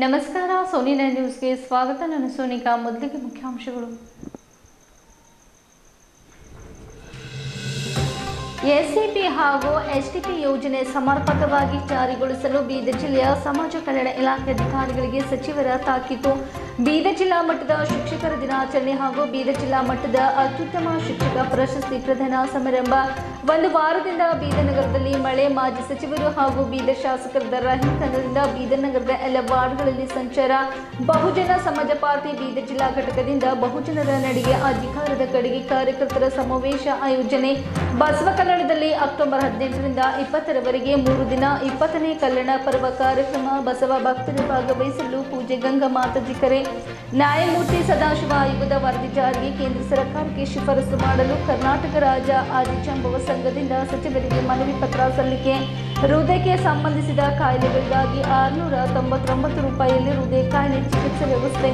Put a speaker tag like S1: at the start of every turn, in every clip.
S1: ನಮಸ್ಕಾರ ಸೋನಿ 9 ನ್ಯೂಸ್ಗೆ ಸ್ವಾಗತ. ನಾನು ಸೋನಿಕಾ. ಮೊದಲಿಗೆ ಮುಖ್ಯಾಂಶಗಳು. ಎಸ್ಸಿಪಿ ಹಾಗೂ ಎಸ್ಟಿಪಿ ಯೋಜನೆ ಸಮರ್ಪಕವಾಗಿ ಜಾರಿಗೊಳಿಸಲು ಬೀದರ್ ಜಿಲ್ಲೆಯ ಸಮಾಜ ಕಲ್ಯಾಣ ಇಲಾಖೆ ಅಧಿಕಾರಿಗಳಿಗೆ ಸಚಿವರ ತಾಕೀತು. ಬೀದರ್ ಜಿಲ್ಲಾ ಮಟ್ಟದ ಶಿಕ್ಷಕರ ದಿನಾಚರಣೆ ಹಾಗೂ ಬೀದರ್ ಜಿಲ್ಲಾ ಮಟ್ಟದ ಅತ್ಯುತ್ತಮ ಶಿಕ್ಷಕ ಪ್ರಶಸ್ತಿ ಪ್ರದಾನ ಸಮಾರಂಭ. ಒಂದು ವಾರದಿಂದ ಬೀದರ್ ನಗರದಲ್ಲಿ ಮಳೆ. ಮಾಜಿ ಸಚಿವರು ಹಾಗೂ ಬೀದರ್ ಶಾಸಕರಾದ ರಹೀಂ ಖಾನ್ರಿಂದ ಬೀದರ್ ನಗರದ ಎಲ್ಲ ವಾರ್ಡ್ಗಳಲ್ಲಿ ಸಂಚಾರ. ಬಹುಜನ ಸಮಾಜ ಪಾರ್ಟಿ ಬೀದರ್ ಜಿಲ್ಲಾ ಘಟಕದಿಂದ ಬಹುಜನರ ನಡಿಗೆ ಅಧಿಕಾರದ ಕಡೆಗೆ ಕಾರ್ಯಕರ್ತರ ಸಮಾವೇಶ ಆಯೋಜನೆ. ಬಸವ ಕಲ್ಯಾಣದಲ್ಲಿ ಅಕ್ಟೋಬರ್ 18ರಿಂದ 20ರವರೆಗೆ 3 ದಿನ 20ನೇ ಕಲ್ಯಾಣ ಪರ್ವ ಕಾರ್ಯಕ್ರಮ. ಬಸವ ಭಕ್ತರು ಭಾಗವಹಿಸಲು ಪೂಜೆ. ಗಂಗಾ ಮಾತಾಜಿ ಕರೆ. ನ್ಯಾಯಮೂರ್ತಿ ಸದಾಶಿವ ಆಯೋಗದ ವರದಿ ಜಾರಿಗೆ ಕೇಂದ್ರ ಸರ್ಕಾರಕ್ಕೆ ಶಿಫಾರಸು ಮಾಡಲು ಕರ್ನಾಟಕ ರಾಜ್ಯ ಆದಿಜಾಂಬವ ಸಂಘದಿಂದ ಸಚಿವರಿಗೆ ಮನವಿ ಪತ್ರ ಸಲ್ಲಿಕೆ. ಹೃದಯಕ್ಕೆ ಸಂಬಂಧಿಸಿದ ಕಾಯಿಲೆಗಳಿಗಾಗಿ 699 ರೂಪಾಯಿಯಲ್ಲಿ ಹೃದಯ ಕಾಯಿಲೆ ಚಿಕಿತ್ಸೆ ವ್ಯವಸ್ಥೆ.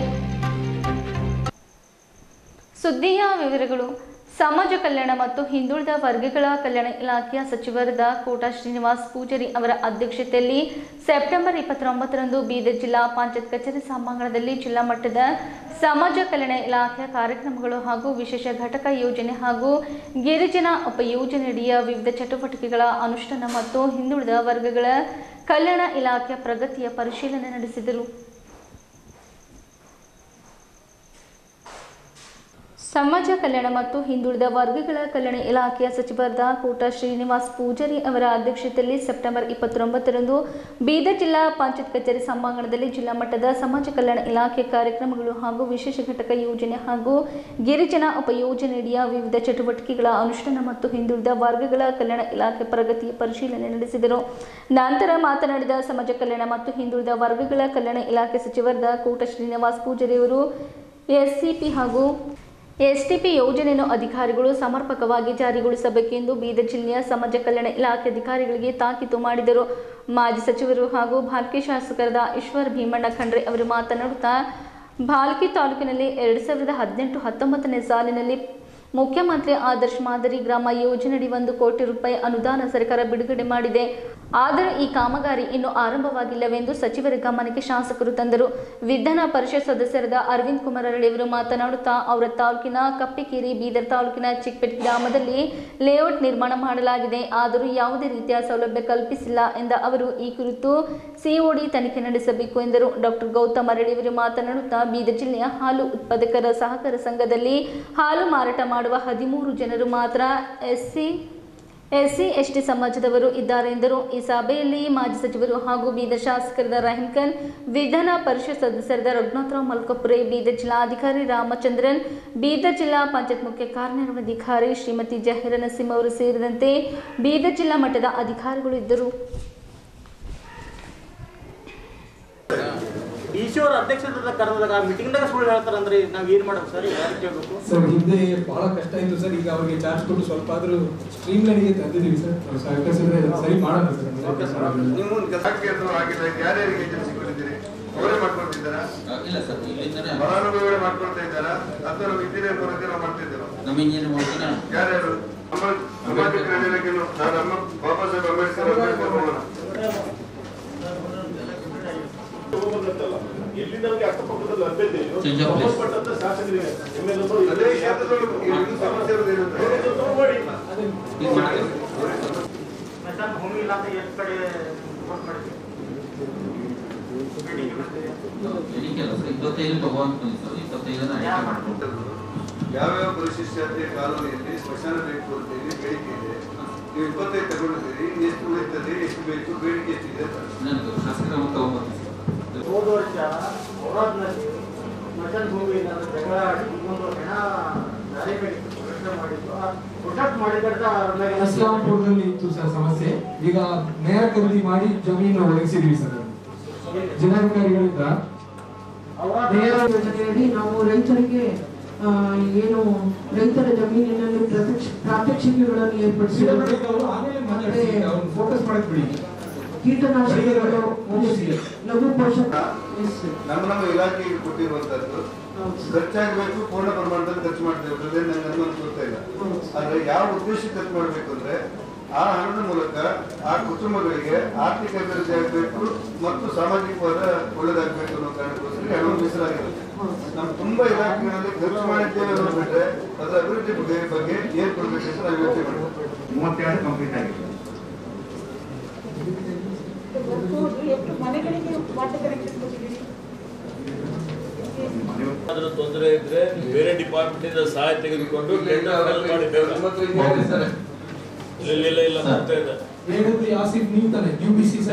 S1: ಸುದ್ದಿಯ ವಿವರಗಳು. ಸಮಾಜ ಕಲ್ಯಾಣ ಮತ್ತು ಹಿಂದುಳಿದ ವರ್ಗಗಳ ಕಲ್ಯಾಣ ಇಲಾಖೆಯ ಸಚಿವರಾದ ಕೋಟ ಶ್ರೀನಿವಾಸ್ ಪೂಜಾರಿ ಅವರ ಅಧ್ಯಕ್ಷತೆಯಲ್ಲಿ ಸೆಪ್ಟೆಂಬರ್ 29ರಂದು ಬೀದರ್ ಜಿಲ್ಲಾ ಪಂಚಾಯತ್ ಕಚೇರಿ ಸಭಾಂಗಣದಲ್ಲಿ ಜಿಲ್ಲಾ ಮಟ್ಟದ ಸಮಾಜ ಕಲ್ಯಾಣ ಇಲಾಖೆಯ ಕಾರ್ಯಕ್ರಮಗಳು ಹಾಗೂ ವಿಶೇಷ ಘಟಕ ಯೋಜನೆ ಹಾಗೂ ಗಿರಿಜನ ಉಪಯೋಜನೆಯಡಿಯ ವಿವಿಧ ಚಟುವಟಿಕೆಗಳ ಅನುಷ್ಠಾನ ಮತ್ತು ಹಿಂದುಳಿದ ವರ್ಗಗಳ ಕಲ್ಯಾಣ ಇಲಾಖೆಯ ಪ್ರಗತಿಯ ಪರಿಶೀಲನೆ ನಡೆಸಿದರು. ಸಮಾಜ ಕಲ್ಯಾಣ ಮತ್ತು ಹಿಂದುಳಿದ ವರ್ಗಗಳ ಕಲ್ಯಾಣ ಇಲಾಖೆಯ ಸಚಿವರಾದ ಕೋಟ ಶ್ರೀನಿವಾಸ್ ಪೂಜಾರಿ ಅವರ ಅಧ್ಯಕ್ಷತೆಯಲ್ಲಿ ಸೆಪ್ಟೆಂಬರ್ 29ರಂದು ಬೀದರ್ ಜಿಲ್ಲಾ ಪಂಚಾಯತ್ ಕಚೇರಿ ಸಭಾಂಗಣದಲ್ಲಿ ಜಿಲ್ಲಾ ಮಟ್ಟದ ಸಮಾಜ ಕಲ್ಯಾಣ ಇಲಾಖೆ ಕಾರ್ಯಕ್ರಮಗಳು ಹಾಗೂ ವಿಶೇಷ ಘಟಕ ಯೋಜನೆ ಹಾಗೂ ಗಿರಿಜನ ಉಪಯೋಜನೆಯಡಿಯ ವಿವಿಧ ಚಟುವಟಿಕೆಗಳ ಅನುಷ್ಠಾನ ಮತ್ತು ಹಿಂದುಳಿದ ವರ್ಗಗಳ ಕಲ್ಯಾಣ ಇಲಾಖೆ ಪ್ರಗತಿಯ ಪರಿಶೀಲನೆ ನಡೆಸಿದರು. ನಂತರ ಮಾತನಾಡಿದ ಸಮಾಜ ಕಲ್ಯಾಣ ಮತ್ತು ಹಿಂದುಳಿದ ವರ್ಗಗಳ ಕಲ್ಯಾಣ ಇಲಾಖೆ ಸಚಿವರಾದ ಕೋಟ ಶ್ರೀನಿವಾಸ್ ಪೂಜಾರಿ ಅವರು ಎಸ್ಸಿಪಿ ಹಾಗೂ ಎಸ್ಟಿಪಿ ಯೋಜನೆಯನ್ನು ಅಧಿಕಾರಿಗಳು ಸಮರ್ಪಕವಾಗಿ ಜಾರಿಗೊಳಿಸಬೇಕೆಂದು ಬೀದರ್ ಜಿಲ್ಲೆಯ ಸಮಾಜ ಕಲ್ಯಾಣ ಇಲಾಖೆ ಅಧಿಕಾರಿಗಳಿಗೆ ತಾಕೀತು ಮಾಡಿದರು. ಮಾಜಿ ಸಚಿವರು ಹಾಗೂ ಭಾಲ್ಕಿ ಶಾಸಕರಾದ ಈಶ್ವರ್ ಭೀಮಣ್ಣ ಖಂಡ್ರೆ ಅವರು ಮಾತನಾಡುತ್ತಾ, ಭಾಲ್ಕಿ ತಾಲೂಕಿನಲ್ಲಿ 2018-19ನೇ ಸಾಲಿನಲ್ಲಿ ಮುಖ್ಯಮಂತ್ರಿ ಆದರ್ಶ್ ಮಾದರಿ ಗ್ರಾಮ ಯೋಜನೆಯಡಿ 1 ಕೋಟಿ ರೂಪಾಯಿ ಅನುದಾನ ಸರ್ಕಾರ ಬಿಡುಗಡೆ ಮಾಡಿದೆ. ಆದರೆ ಈ ಕಾಮಗಾರಿ ಇನ್ನೂ ಆರಂಭವಾಗಿಲ್ಲವೆಂದು ಸಚಿವರ ಗಮನಕ್ಕೆ ಶಾಸಕರು ತಂದರು. ವಿಧಾನ ಪರಿಷತ್ ಸದಸ್ಯರಾದ ಅರವಿಂದ್ ಕುಮಾರ್ ಅರಳಿಯವರು ಮಾತನಾಡುತ್ತಾ, ಅವರ ತಾಲೂಕಿನ ಕಪ್ಪಿಕೇರಿ, ಬೀದರ್ ತಾಲೂಕಿನ ಚಿಕ್ಕಪೇಟೆ ಗ್ರಾಮದಲ್ಲಿ ಲೇಔಟ್ ನಿರ್ಮಾಣ ಮಾಡಲಾಗಿದೆ, ಆದರೂ ಯಾವುದೇ ರೀತಿಯ ಸೌಲಭ್ಯ ಕಲ್ಪಿಸಿಲ್ಲ ಎಂದ ಅವರು ಈ ಕುರಿತು ಸಿಒಡಿ ತನಿಖೆ ನಡೆಸಬೇಕು ಎಂದರು. ಡಾಕ್ಟರ್ ಗೌತಮ್ ಅರಳಿಯವರು ಮಾತನಾಡುತ್ತಾ, ಬೀದರ್ ಜಿಲ್ಲೆಯ ಹಾಲು ಉತ್ಪಾದಕರ ಸಹಕಾರ ಸಂಘದಲ್ಲಿ ಹಾಲು ಮಾರಾಟ ಮಾಡುವ 13 ಜನರು ಮಾತ್ರ ಎಸ್ಸಿ ಎಸ್ಟಿ ಸಮಾಜದವರು ಇದ್ದಾರೆ ಎಂದರು. ಈ ಸಭೆಯಲ್ಲಿ ಮಾಜಿ ಸಚಿವರು ಹಾಗೂ ಬೀದರ್ ಶಾಸಕರಾದ ರಹೀಂ ಖಾನ್, ವಿಧಾನ ಪರಿಷತ್ ಸದಸ್ಯರಾದ ರಘುನಾಥರಾವ್ ಮಲ್ಕಪುರೆ, ಬೀದರ್ ಜಿಲ್ಲಾಧಿಕಾರಿ ರಾಮಚಂದ್ರನ್, ಬೀದರ್ ಜಿಲ್ಲಾ ಪಂಚಾಯತ್ ಮುಖ್ಯ ಕಾರ್ಯನಿರ್ವಹಣಾಧಿಕಾರಿ ಶ್ರೀಮತಿ ಜಹೀರ ನಸೀಂ ಅವರು ಸೇರಿದಂತೆ ಬೀದರ್ ಜಿಲ್ಲಾ ಮಟ್ಟದ ಅಧಿಕಾರಿಗಳು ಇದ್ದರು.
S2: ಈಶ್ವರ ಅಧ್ಯಕ್ಷತೆ ಕರೆದಾಗ ಮೀಟಿಂಗ್ದಾಗ ಸುಳ್ಳು ಹೇಳ್ತಾರಂದ್ರೆ ನಾವು ಏನು ಮಾಡೋದು ಸರ್? ಯಾರು ಕೇಳಬೇಕು
S3: ಸರ್? ಹಿಂದೆ ಬಹಳ ಕಷ್ಟ ಇತ್ತು ಸರ್. ಈಗ ಅವರಿಗೆ ಚಾರ್ಜ್ ಕೊಟ್ಟು ಸ್ವಲ್ಪ ಆದರೂ ಸ್ಟ್ರೀಮ್ ಲೈನ್ಗೆ ತಂದಿದ್ದೀವಿ ಸರ್. ಸಹಕರಿಸಿದ್ರೆ ಸರಿ ಮಾಡೋಣ ಸರ್.
S4: ನೀವು ಆಗಿದೆ ಯಾರ್ಯಾರಿಗೆ ಏಜೆನ್ಸಿ ಕೊಟ್ಟಿದ್ದೀರಿ? ಅವರೇ ಮಾಡ್ಕೊಳ್ತಿದ್ದಾರಾ?
S5: ಇಲ್ಲ ಸರ್, ಇಲ್ಲಿಂದನೇ
S4: ಫಲಾನುಭವಿಗಳೇ ಮಾಡ್ಕೊಳ್ತಾ ಇದ್ದಾರಾ ಅಥವಾ ನಾವು ಇಂಜಿನಿಯರ್ ಬರೋದಿಲ್ಲ ಮಾಡ್ತಿದ್ದೀರಾ?
S5: ನಮ್ಮ ಇಂಜಿನಿಯರ್ ಮಾಡ್ತೀನಿ.
S4: ಯಾರ್ಯಾರು? ಸಾಮಾಜಿಕ ಯೋಜನೆಗಳು ನಮ್ಮ ಬಾಬಾ ಸಾಹೇಬ್ ಅಂಬೇಡ್ಕರ್ ಎಲ್ಲಿಂದವರಿಗೆ ಅಕ್ಕಪಕ್ಕದಲ್ಲಿ ಲಭ್ಯತೆ ಅದೇ ಕ್ಷೇತ್ರದೊಳಗೆ ಸಮಸ್ಯೆ
S2: ಭೂಮಿ ಇಲಾಖೆ ಎಷ್ಟು ಕಡೆ
S4: ಯಾವ್ಯಾವ ಪರಿಶಿಷ್ಟ ಜಾತಿಯ ಕಾಲೋನಿಯಲ್ಲಿ ಸ್ಮಶಾನ ಬೇಕು ಅಂತ ಹೇಳಿ ಬೇಡಿಕೆ ಇದೆ. ನೀವು 25 ತಗೊಂಡಿದ್ದೀರಿ, ಎಷ್ಟು ಉಳಿತದೆ, ಎಷ್ಟು ಬೇಕು, ಬೇಡಿಕೆ ಎಷ್ಟಿದೆ?
S2: ಹೋದ ವರ್ಷ ಹೊರನಲ್ಲಿ ಸ್ಮಶಾನ ಭೂಮಿ ಜಗಳ ಆಡಿ ಇನ್ನೊಂದು ಹೆಣ ದಾರಿ ಕಡೆ ಪ್ರಶ್ನೆ ಮಾಡಿದ್ದು ಪ್ರೊಟೆಕ್ಟ್ ಮಾಡಿದ್ರೆ
S3: ಇಸ್ಲಾಂಪುರದಲ್ಲಿ ಇತ್ತು ಸರ್ ಸಮಸ್ಯೆ. ಈಗ ನೇರ ಖರೀದಿ ಮಾಡಿ ಜಮೀನು ಒದಗಿಸಿದ್ವಿ ಸರ್. ಜಿಲ್ಲಾಧಿಕಾರಿಗಳಿಂದ
S6: ಯೋಜನೆಯಡಿ ನಾವು ರೈತರಿಗೆ ಏನು ರೈತರ ಜಮೀನಿನಲ್ಲಿ ಪ್ರಾತ್ಯಕ್ಷಿಕೆಗಳನ್ನು ಏರ್ಪಡಿಸಿದ್ದಾರೆ.
S3: ಫೋಕಸ್ ಮಾಡಕ್ ಬಿಡಿ.
S6: ಕೀಟನಾಶಕಗಳು, ಲಘು ಪೋಷಕ
S4: ನಮ್ಮ ಇಲಾಖೆಗೆ ಕೊಟ್ಟಿರುವಂತದ್ದು ಖರ್ಚಾಗಬೇಕು, ಪೂರ್ಣ ಪ್ರಮಾಣದಲ್ಲಿ ಖರ್ಚು ಮಾಡ್ತೇವೆ. ನಂಗೆ ಅನುಮಾನ ಗೊತ್ತಾ ಇಲ್ಲ. ಆದ್ರೆ ಯಾವ ಉದ್ದೇಶ ಖರ್ಚು ಮಾಡ್ಬೇಕು ಅಂದ್ರೆ ಆ ಹಣದ ಮೂಲಕ ಆ ಕುಟುಂಬಗಳಿಗೆ ಆರ್ಥಿಕ ಅಭಿವೃದ್ಧಿ ಆಗಬೇಕು ಮತ್ತು ಸಾಮಾಜಿಕವಾದ ಒಳ್ಳೆದಾಗಬೇಕು ಅನ್ನೋ ಕಾರಣಕ್ಕೋಸ್ಕರ ಹಣವನ್ನು ಮೀಸಲಾಗಿರುತ್ತೆ. ನಾವು ತುಂಬಾ ಇಲಾಖೆಗಳಲ್ಲಿ ಖರ್ಚು ಮಾಡಿದ್ದೇವೆ ಅನ್ನೋ ಬಿಟ್ಟರೆ ಅದರ ಅಭಿವೃದ್ಧಿ ಬಗ್ಗೆ ಏನ್ ಕೊಡಬೇಕು ಅಂತ ನಾವು ಯೋಚನೆ ಮಾಡಬೇಕು.
S7: 32 ಕಂಪ್ಲೀಟ್ ಆಗಿದೆ.
S8: ತೊಂದರೆ ಇದ್ರೆ ಬೇರೆ ಡಿಪಾರ್ಟ್ಮೆಂಟ್ ಇಂದ ಸಹಾಯ ತೆಗೆದುಕೊಂಡು ಇವ್ರು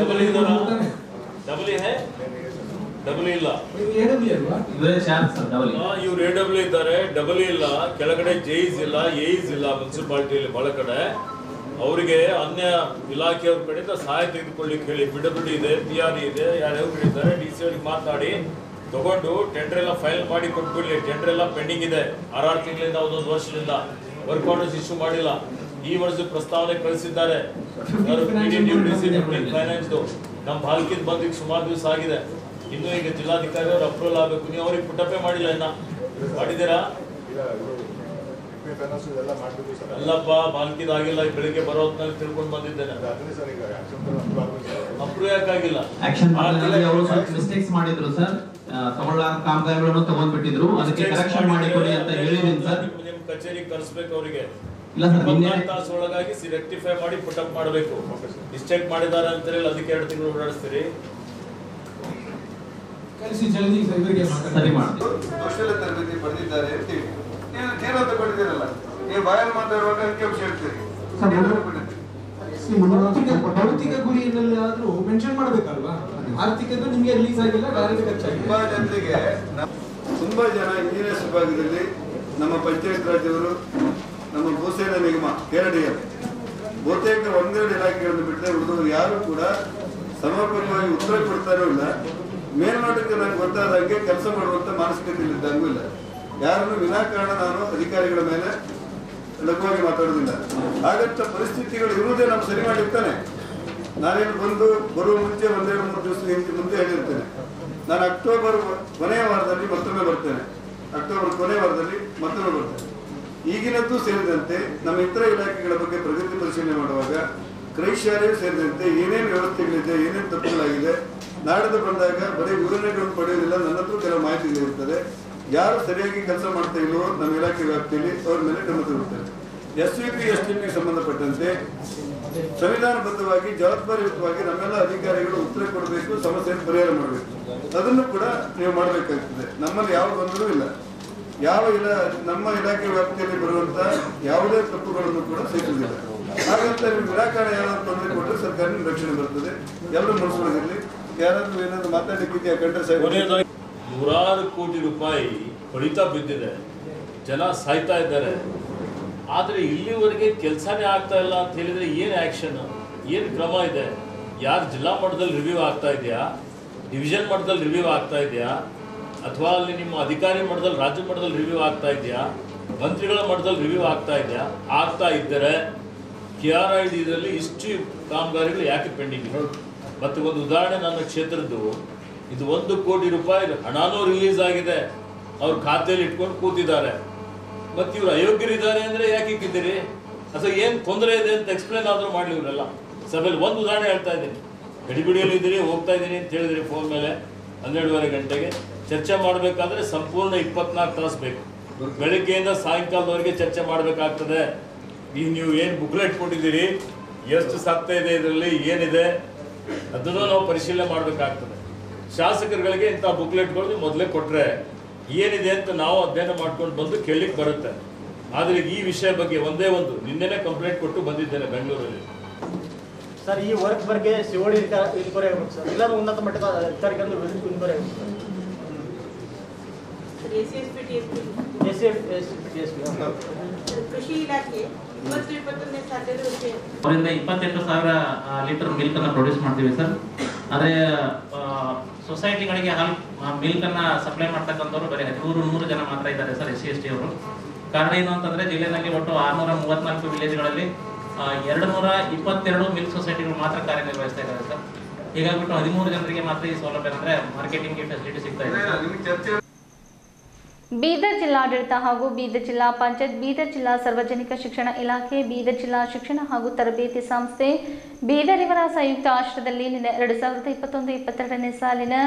S8: AW ಇದ್ದಾರೆ, ಡಬಲ್ ಇಲ್ಲ, ಕೆಳಗಡೆ ಜೈಸ್ ಇಲ್ಲ, ಏಸ್ ಇಲ್ಲ ಮುನ್ಸಿಪಾಲಿಟಿಯಲ್ಲಿ ಬಹಳ ಕಡೆ. ಅವರಿಗೆ ಅನ್ಯ ಇಲಾಖೆಯವ್ರ ಕಡೆಯಿಂದ ಸಹಾಯ ತೆಗೆದುಕೊಳ್ಳಿಕ್ಕೆ ಹೇಳಿ. PWD ಇದೆ, PRE ಇದೆ, ಯಾರ್ಯಾರು ಇದ್ದಾರೆ, DC ಅವರಿಗೆ ಮಾತಾಡಿ ತಗೊಂಡು ಟೆಂಡರ್ ಎಲ್ಲ ಫೈಲ್ ಮಾಡಿ ಕೊಟ್ಬಿಡ್ಲಿ. ಟೆಂಡರ್ ಎಲ್ಲ ಪೆಂಡಿಂಗ್ ಇದೆ 6 ತಿಂಗಳಿಂದ, 1 ವರ್ಷದಿಂದ ವರ್ಕ್ ಆರ್ಡರ್ಸ್ ಇಶ್ಯೂ ಮಾಡಿಲ್ಲ. ಈ ವರ್ಷದ ಪ್ರಸ್ತಾವನೆ ಕಳಿಸಿದ್ದಾರೆ ಫೈನಾನ್ಸ್. ನಮ್ಮ ಬಾಲ್ಕಿದ್ ಬಂದಿಗೆ ಸುಮಾರು ದಿವಸ ಆಗಿದೆ. ಇನ್ನು ಈಗ ಜಿಲ್ಲಾಧಿಕಾರಿ ಅವರು ಅಪ್ರೂವಲ್ ಆಗಬೇಕು. ನೀವು ಅವ್ರಿಗೆ ಪುಟಪೇ ಮಾಡಿಲ್ಲ, ಇನ್ನ ಮಾಡಿದ್ದೀರಾ? ಅಲ್ಲಪ್ಪ, ಬಾಲ್ಕಿದ್ ಆಗಿಲ್ಲ. ಬೆಳಿಗ್ಗೆ ಬರೋ ಹೊತ್ತಿನಲ್ಲಿ ತಿಳ್ಕೊಂಡು ಬಂದಿದ್ದೇನೆ. ಅಪ್ರೂವ್ ಯಾಕಾಗಿಲ್ಲ?
S5: ಮಿಸ್ಟೇಕ್ಸ್ ಮಾಡಿದ್ರು ಸರ್, ತಗೊಳ್ಳಾರ ಕಾಮಗಾರಿಗಳನ್ನು ತಗೊಂಡ್ಬಿಟ್ಟಿದ್ರು. ಅದಕ್ಕೆ ಕರೆಕ್ಷನ್ ಮಾಡಿಕೊಡಿ ಅಂತ ಹೇಳಿದ್ದೀನಿ ಸರ್.
S8: ನಿಮ್ ಕಚೇರಿಗೆ ಕಳಿಸ್ಬೇಕು ಅವರಿಗೆ.
S5: ಇಲ್ಲ ಸರ್,
S8: 24 ತಾಸು ಒಳಗಾಗಿ ರೆಕ್ಟಿಫೈ ಮಾಡಿ ಪುಟಪ್ ಮಾಡಬೇಕು. ಮಿಸ್ಟೇಕ್ ಮಾಡಿದ್ದಾರೆ ಅಂತ ಹೇಳಿ ಅದಕ್ಕೆ 2 ತಿಂಗಳು ಓಡಾಡಿಸ್ತೀರಿ.
S5: ಸರಿ ಮಾಡಿ.
S4: ಕೌಶಲ್ಯ ತರಬೇತಿ ಪಡೆದಿದ್ದಾರೆ ಅಂತೀವಿ. ನೀವು ಜೀರೋ ತಗೊಂಡಿದ್ದೀರಲ್ಲ, ನೀವು ಬಾಯಲ್ಲಿ ಮಾತಾಡುವಾಗ ಅಂಕಿಅಂಶ ಹೇಳ್ತೀರಿ.
S3: ಭೌತಿಕ ಗುರಿಯಲ್ಲಿ ಆದ್ರೂ ಮೆನ್ಷನ್ ಮಾಡಬೇಕಲ್ವಾ? ಆರ್ಥಿಕತೆ ನಿಮಗೆ ರಿಲೀಸ್ ಆಗಿಲ್ಲ, ಡೈರೆಕ್ಟ್ ಖರ್ಚಾಗಿದೆ.
S4: ತುಂಬಾ ಜನರಿಗೆ, ತುಂಬಾ ಜನ ಇಂಜಿನಿಯರ್ಸ್ ವಿಭಾಗದಲ್ಲಿ ನಮ್ಮ ಪಂಚಾಯತ್ ರಾಜ್ಯವರು, ನಮ್ಮ ಭೂಸೇನಾ ನಿಗಮ KRDF ಬಹುತೇಕ 1-2 ಇಲಾಖೆಗಳನ್ನು ಬಿಟ್ಟರೆ ಉಳಿದವರು ಯಾರು ಕೂಡ ಸಮರ್ಪಕವಾಗಿ ಉತ್ತರ ಕೊಡ್ತಾರೋ ಇಲ್ಲ. ಮೇಲ್ನೋಟಕ್ಕೆ ನನಗೆ ಗೊತ್ತಾದಂಗೆ ಕೆಲಸ ಮಾಡುವಂತ ಮಾನಸಿಕತೆ ಇದ್ದಂಗೂ ಇಲ್ಲ. ಯಾರನ್ನು ವಿನಾಕಾರಣ ನಾನು ಅಧಿಕಾರಿಗಳ ಮೇಲೆ ಲಘುವಾಗಿ ಮಾತಾಡೋದಿಲ್ಲ. ಹಾಗಂತ ಪರಿಸ್ಥಿತಿಗಳು ಇರುವುದೇ ನಾವು ಸರಿ ಮಾಡಿರ್ತಾನೆ. ನಾನೇನು ಬರುವ ಮುಂಚೆ 1-2-3 ದಿವಸ ಮುಂದೆ ಹೇಳಿರ್ತೇನೆ, ನಾನು ಅಕ್ಟೋಬರ್ ಕೊನೆಯ ವಾರದಲ್ಲಿ ಮತ್ತೊಮ್ಮೆ ಬರ್ತೇನೆ, ಅಕ್ಟೋಬರ್ ಕೊನೆಯ ವಾರದಲ್ಲಿ ಮತ್ತೊಮ್ಮೆ ಬರ್ತೇನೆ. ಈಗಿನದ್ದು ಸೇರಿದಂತೆ ನಮ್ಮ ಇತರ ಇಲಾಖೆಗಳ ಬಗ್ಗೆ ಪ್ರಗತಿ ಪರಿಶೀಲನೆ ಮಾಡುವಾಗ ಕ್ರೈಶಾಲೆಯೂ ಸೇರಿದಂತೆ ಏನೇನು ವ್ಯವಸ್ಥೆಗಳಿದೆ, ಏನೇನು ತಪ್ಪುಗಳಾಗಿದೆ, ನಾಡದು ಬಂದಾಗ ಬರೀ ವಿವರಣೆಗಳನ್ನು ಪಡೆಯುವುದಿಲ್ಲ. ನನ್ನ ಹತ್ರ ಕೆಲವು ಮಾಹಿತಿಗಳಿರುತ್ತದೆ. ಯಾರು ಸರಿಯಾಗಿ ಕೆಲಸ ಮಾಡ್ತಾ ಇಲ್ವೋ ನಮ್ಮ ಇಲಾಖೆ ವ್ಯಾಪ್ತಿಯಲ್ಲಿ ಅವ್ರ ಮೇಲೆ ಕ್ರಮ ತಗೊಳ್ತಾರೆ. SVP STP ಸಂಬಂಧಪಟ್ಟಂತೆ ಸಂವಿಧಾನಬದ್ಧವಾಗಿ ಜವಾಬ್ದಾರಿಯುತವಾಗಿ ನಮ್ಮೆಲ್ಲ ಅಧಿಕಾರಿಗಳು ಉತ್ತರ ಕೊಡಬೇಕು, ಸಮಸ್ಯೆಯನ್ನು ಪರಿಹಾರ ಮಾಡಬೇಕು. ಅದನ್ನು ಕೂಡ ನೀವು ಮಾಡಬೇಕಾಗ್ತದೆ. ನಮ್ಮಲ್ಲಿ ಯಾವ ಗೊಂದಲವೂ ಇಲ್ಲ. ನಮ್ಮ ಇಲಾಖೆ ವ್ಯಾಪ್ತಿಯಲ್ಲಿ ಬರುವಂತ ಯಾವುದೇ ತಪ್ಪುಗಳನ್ನು ಕೂಡ ಸೇರಿಸುವುದಿಲ್ಲ. ಹಾಗಂತ ನೀವು ನಿರಾಕರಣೆ ಯಾರಾದ್ರೂ ತೊಂದರೆ ಕೊಟ್ಟರೆ ಸರ್ಕಾರ ರಕ್ಷಣೆ ಬರ್ತದೆ. ಎಲ್ಲರೂ ಮನಸ್ಸೊಳಗಿರಲಿ. ಯಾರಾದ್ರೂ ಏನಾದ್ರು ಮಾತಾಡಲಿಕ್ಕೆ ಕಂಡ್ರೆ ಸಾಕು.
S8: ನೂರಾರು ಕೋಟಿ ರೂಪಾಯಿ ಹೊಡಿತಾ ಬಿದ್ದಿದೆ, ಜನ ಸಾಯ್ತಾ ಇದ್ದಾರೆ. ಆದರೆ ಇಲ್ಲಿವರೆಗೆ ಕೆಲಸನೇ ಆಗ್ತಾ ಇಲ್ಲ ಅಂತ ಹೇಳಿದ್ರೆ ಏನು ಆ್ಯಕ್ಷನ್, ಏನು ಕ್ರಮ ಇದೆ? ಯಾರು ಜಿಲ್ಲಾ ಮಟ್ಟದಲ್ಲಿ ರಿವ್ಯೂ ಆಗ್ತಾ ಇದೆಯಾ, ಡಿವಿಷನ್ ಮಟ್ಟದಲ್ಲಿ ರಿವ್ಯೂ ಆಗ್ತಾ ಇದೆಯಾ, ಅಥವಾ ಅಲ್ಲಿ ನಿಮ್ಮ ಅಧಿಕಾರಿ ಮಟ್ಟದಲ್ಲಿ ರಾಜ್ಯ ಮಟ್ಟದಲ್ಲಿ ರಿವ್ಯೂ ಆಗ್ತಾ ಇದೆಯಾ, ಮಂತ್ರಿಗಳ ಮಟ್ಟದಲ್ಲಿ ರಿವ್ಯೂ ಆಗ್ತಾ ಇದೆಯಾ? ಆಗ್ತಾ ಇದ್ದರೆ KRIDದಲ್ಲಿ ಇಷ್ಟು ಕಾಮಗಾರಿಗಳು ಯಾಕೆ ಪೆಂಡಿಂಗ್ ಇದೆ? ಮತ್ತು ಒಂದು ಉದಾಹರಣೆ, ನನ್ನ ಕ್ಷೇತ್ರದ್ದು ಇದು 1 ಕೋಟಿ ರೂಪಾಯಿ ಹಣನೂ ರಿಲೀಸ್ ಆಗಿದೆ, ಅವ್ರ ಖಾತೆಯಲ್ಲಿ ಇಟ್ಕೊಂಡು ಕೂತಿದ್ದಾರೆ. ಮತ್ತು ಇವರು ಅಯೋಗ್ಯರಿದ್ದಾರೆ ಅಂದರೆ ಯಾಕೆ ಇಕ್ಕಿದ್ದೀರಿ? ಅಥವಾ ಏನು ತೊಂದರೆ ಇದೆ ಅಂತ ಎಕ್ಸ್ಪ್ಲೇನ್ ಆದರೂ ಮಾಡಲಿ ಇವರೆಲ್ಲ ಸಭೆಯಲ್ಲಿ. ಒಂದು ಉದಾಹರಣೆ ಹೇಳ್ತಾ ಇದ್ದೀನಿ. ಗಡಿಬಿಡಿಯಲ್ಲಿ ಇದ್ದೀರಿ, ಹೋಗ್ತಾ ಇದ್ದೀನಿ ಅಂತ ಹೇಳಿದ್ರಿ ಫೋನ್ ಮೇಲೆ 12:30 ಗಂಟೆಗೆ. ಚರ್ಚೆ ಮಾಡಬೇಕಾದ್ರೆ ಸಂಪೂರ್ಣ 24 ತಾಸು ಬೇಕು. ಬೆಳಗ್ಗೆಯಿಂದ ಸಾಯಂಕಾಲದವರೆಗೆ ಚರ್ಚೆ ಮಾಡಬೇಕಾಗ್ತದೆ. ಈಗ ನೀವು ಏನು ಬುಕ್ಲೆಟ್ ಕೊಟ್ಟಿದ್ದೀರಿ, ಎಷ್ಟು ಸತ್ಯ ಇದೆ ಇದರಲ್ಲಿ, ಏನಿದೆ ಅದನ್ನು ನಾವು ಪರಿಶೀಲನೆ ಮಾಡಬೇಕಾಗ್ತದೆ. ಶಾಸಕರುಗಳಿಗೆ ಇಂಥ ಬುಕ್ಲೆಟ್ಗಳು ಮೊದಲೇ ಕೊಟ್ಟರೆ ಏನಿದೆ ಅಂತ ನಾವು ಅಧ್ಯಯನ ಮಾಡ್ಕೊಂಡು ಬಂದು ಕೇಳಲಿಕ್ಕೆ ಬರುತ್ತೆ. ಆದರೆ ಈ ವಿಷಯ ಬಗ್ಗೆ ಒಂದೇ ಒಂದು ನಿನ್ನೆನೇ ಕಂಪ್ಲೇಂಟ್ ಕೊಟ್ಟು ಬಂದಿದ್ದೇನೆ ಬೆಂಗಳೂರಲ್ಲಿ.
S2: ಸರ್, ಈ ವರ್ಕ್ ಬಗ್ಗೆ ಸಿಒಡಿ ಇನ್ಕ್ವೈರಿ ಆಗಬೇಕು ಸರ್, ಎಲ್ಲರೂ ಉನ್ನತ ಮಟ್ಟದ ಅಧಿಕಾರಿಗಳು ಇನ್ಕ್ವೈರಿ ಆಗಬೇಕು ಸರ್.
S9: ಕೃಷಿ ಇಲಾಖೆ
S5: ಅವರಿಂದ 28,000 ಲೀಟರ್ ಮಿಲ್ಕ್ ಅನ್ನ ಪ್ರೊಡ್ಯೂಸ್ ಮಾಡ್ತೀವಿ ಸರ್. ಆದರೆ ಸೊಸೈಟಿಗಳಿಗೆ ಮಿಲ್ಕ್ ಅನ್ನ ಸಪ್ಲೈ ಮಾಡ್ತಕ್ಕಂಥವ್ರು ಬರೀ 100 ಜನ ಮಾತ್ರ ಇದ್ದಾರೆ ಸರ್, SC ST ಅವರು. ಕಾರಣ ಏನು ಅಂತಂದ್ರೆ ಜಿಲ್ಲೆಯಲ್ಲಿ ಒಟ್ಟು 634 ವಿಲೇಜ್ಗಳಲ್ಲಿ 222 ಮಿಲ್ಕ್ ಸೊಸೈಟಿಗಳು ಮಾತ್ರ ಕಾರ್ಯನಿರ್ವಹಿಸ್ತಾ ಇದ್ದಾರೆ ಸರ್. ಹೀಗಾಗ್ಬಿಟ್ಟು 13 ಜನರಿಗೆ ಮಾತ್ರ ಈ ಸೌಲಭ್ಯ ಅಂದ್ರೆ ಮಾರ್ಕೆಟಿಂಗ್ ಫೆಸಿಲಿಟಿ ಸಿಗ್ತಾ ಇದೆ.
S1: ಬೀದರ್ ಜಿಲ್ಲಾಡಳಿತ ಹಾಗೂ ಬೀದರ್ ಜಿಲ್ಲಾ ಪಂಚಾಯತ್, ಬೀದರ್ ಜಿಲ್ಲಾ ಸಾರ್ವಜನಿಕ ಶಿಕ್ಷಣ ಇಲಾಖೆ, ಬೀದರ್ ಜಿಲ್ಲಾ ಶಿಕ್ಷಣ ಹಾಗೂ ತರಬೇತಿ ಸಂಸ್ಥೆ ಬೀದರ್ ಇವರ ಸಂಯುಕ್ತ ಆಶ್ರಯದಲ್ಲಿ ನಿನ್ನೆ 2021-22ನೇ ಸಾಲಿನ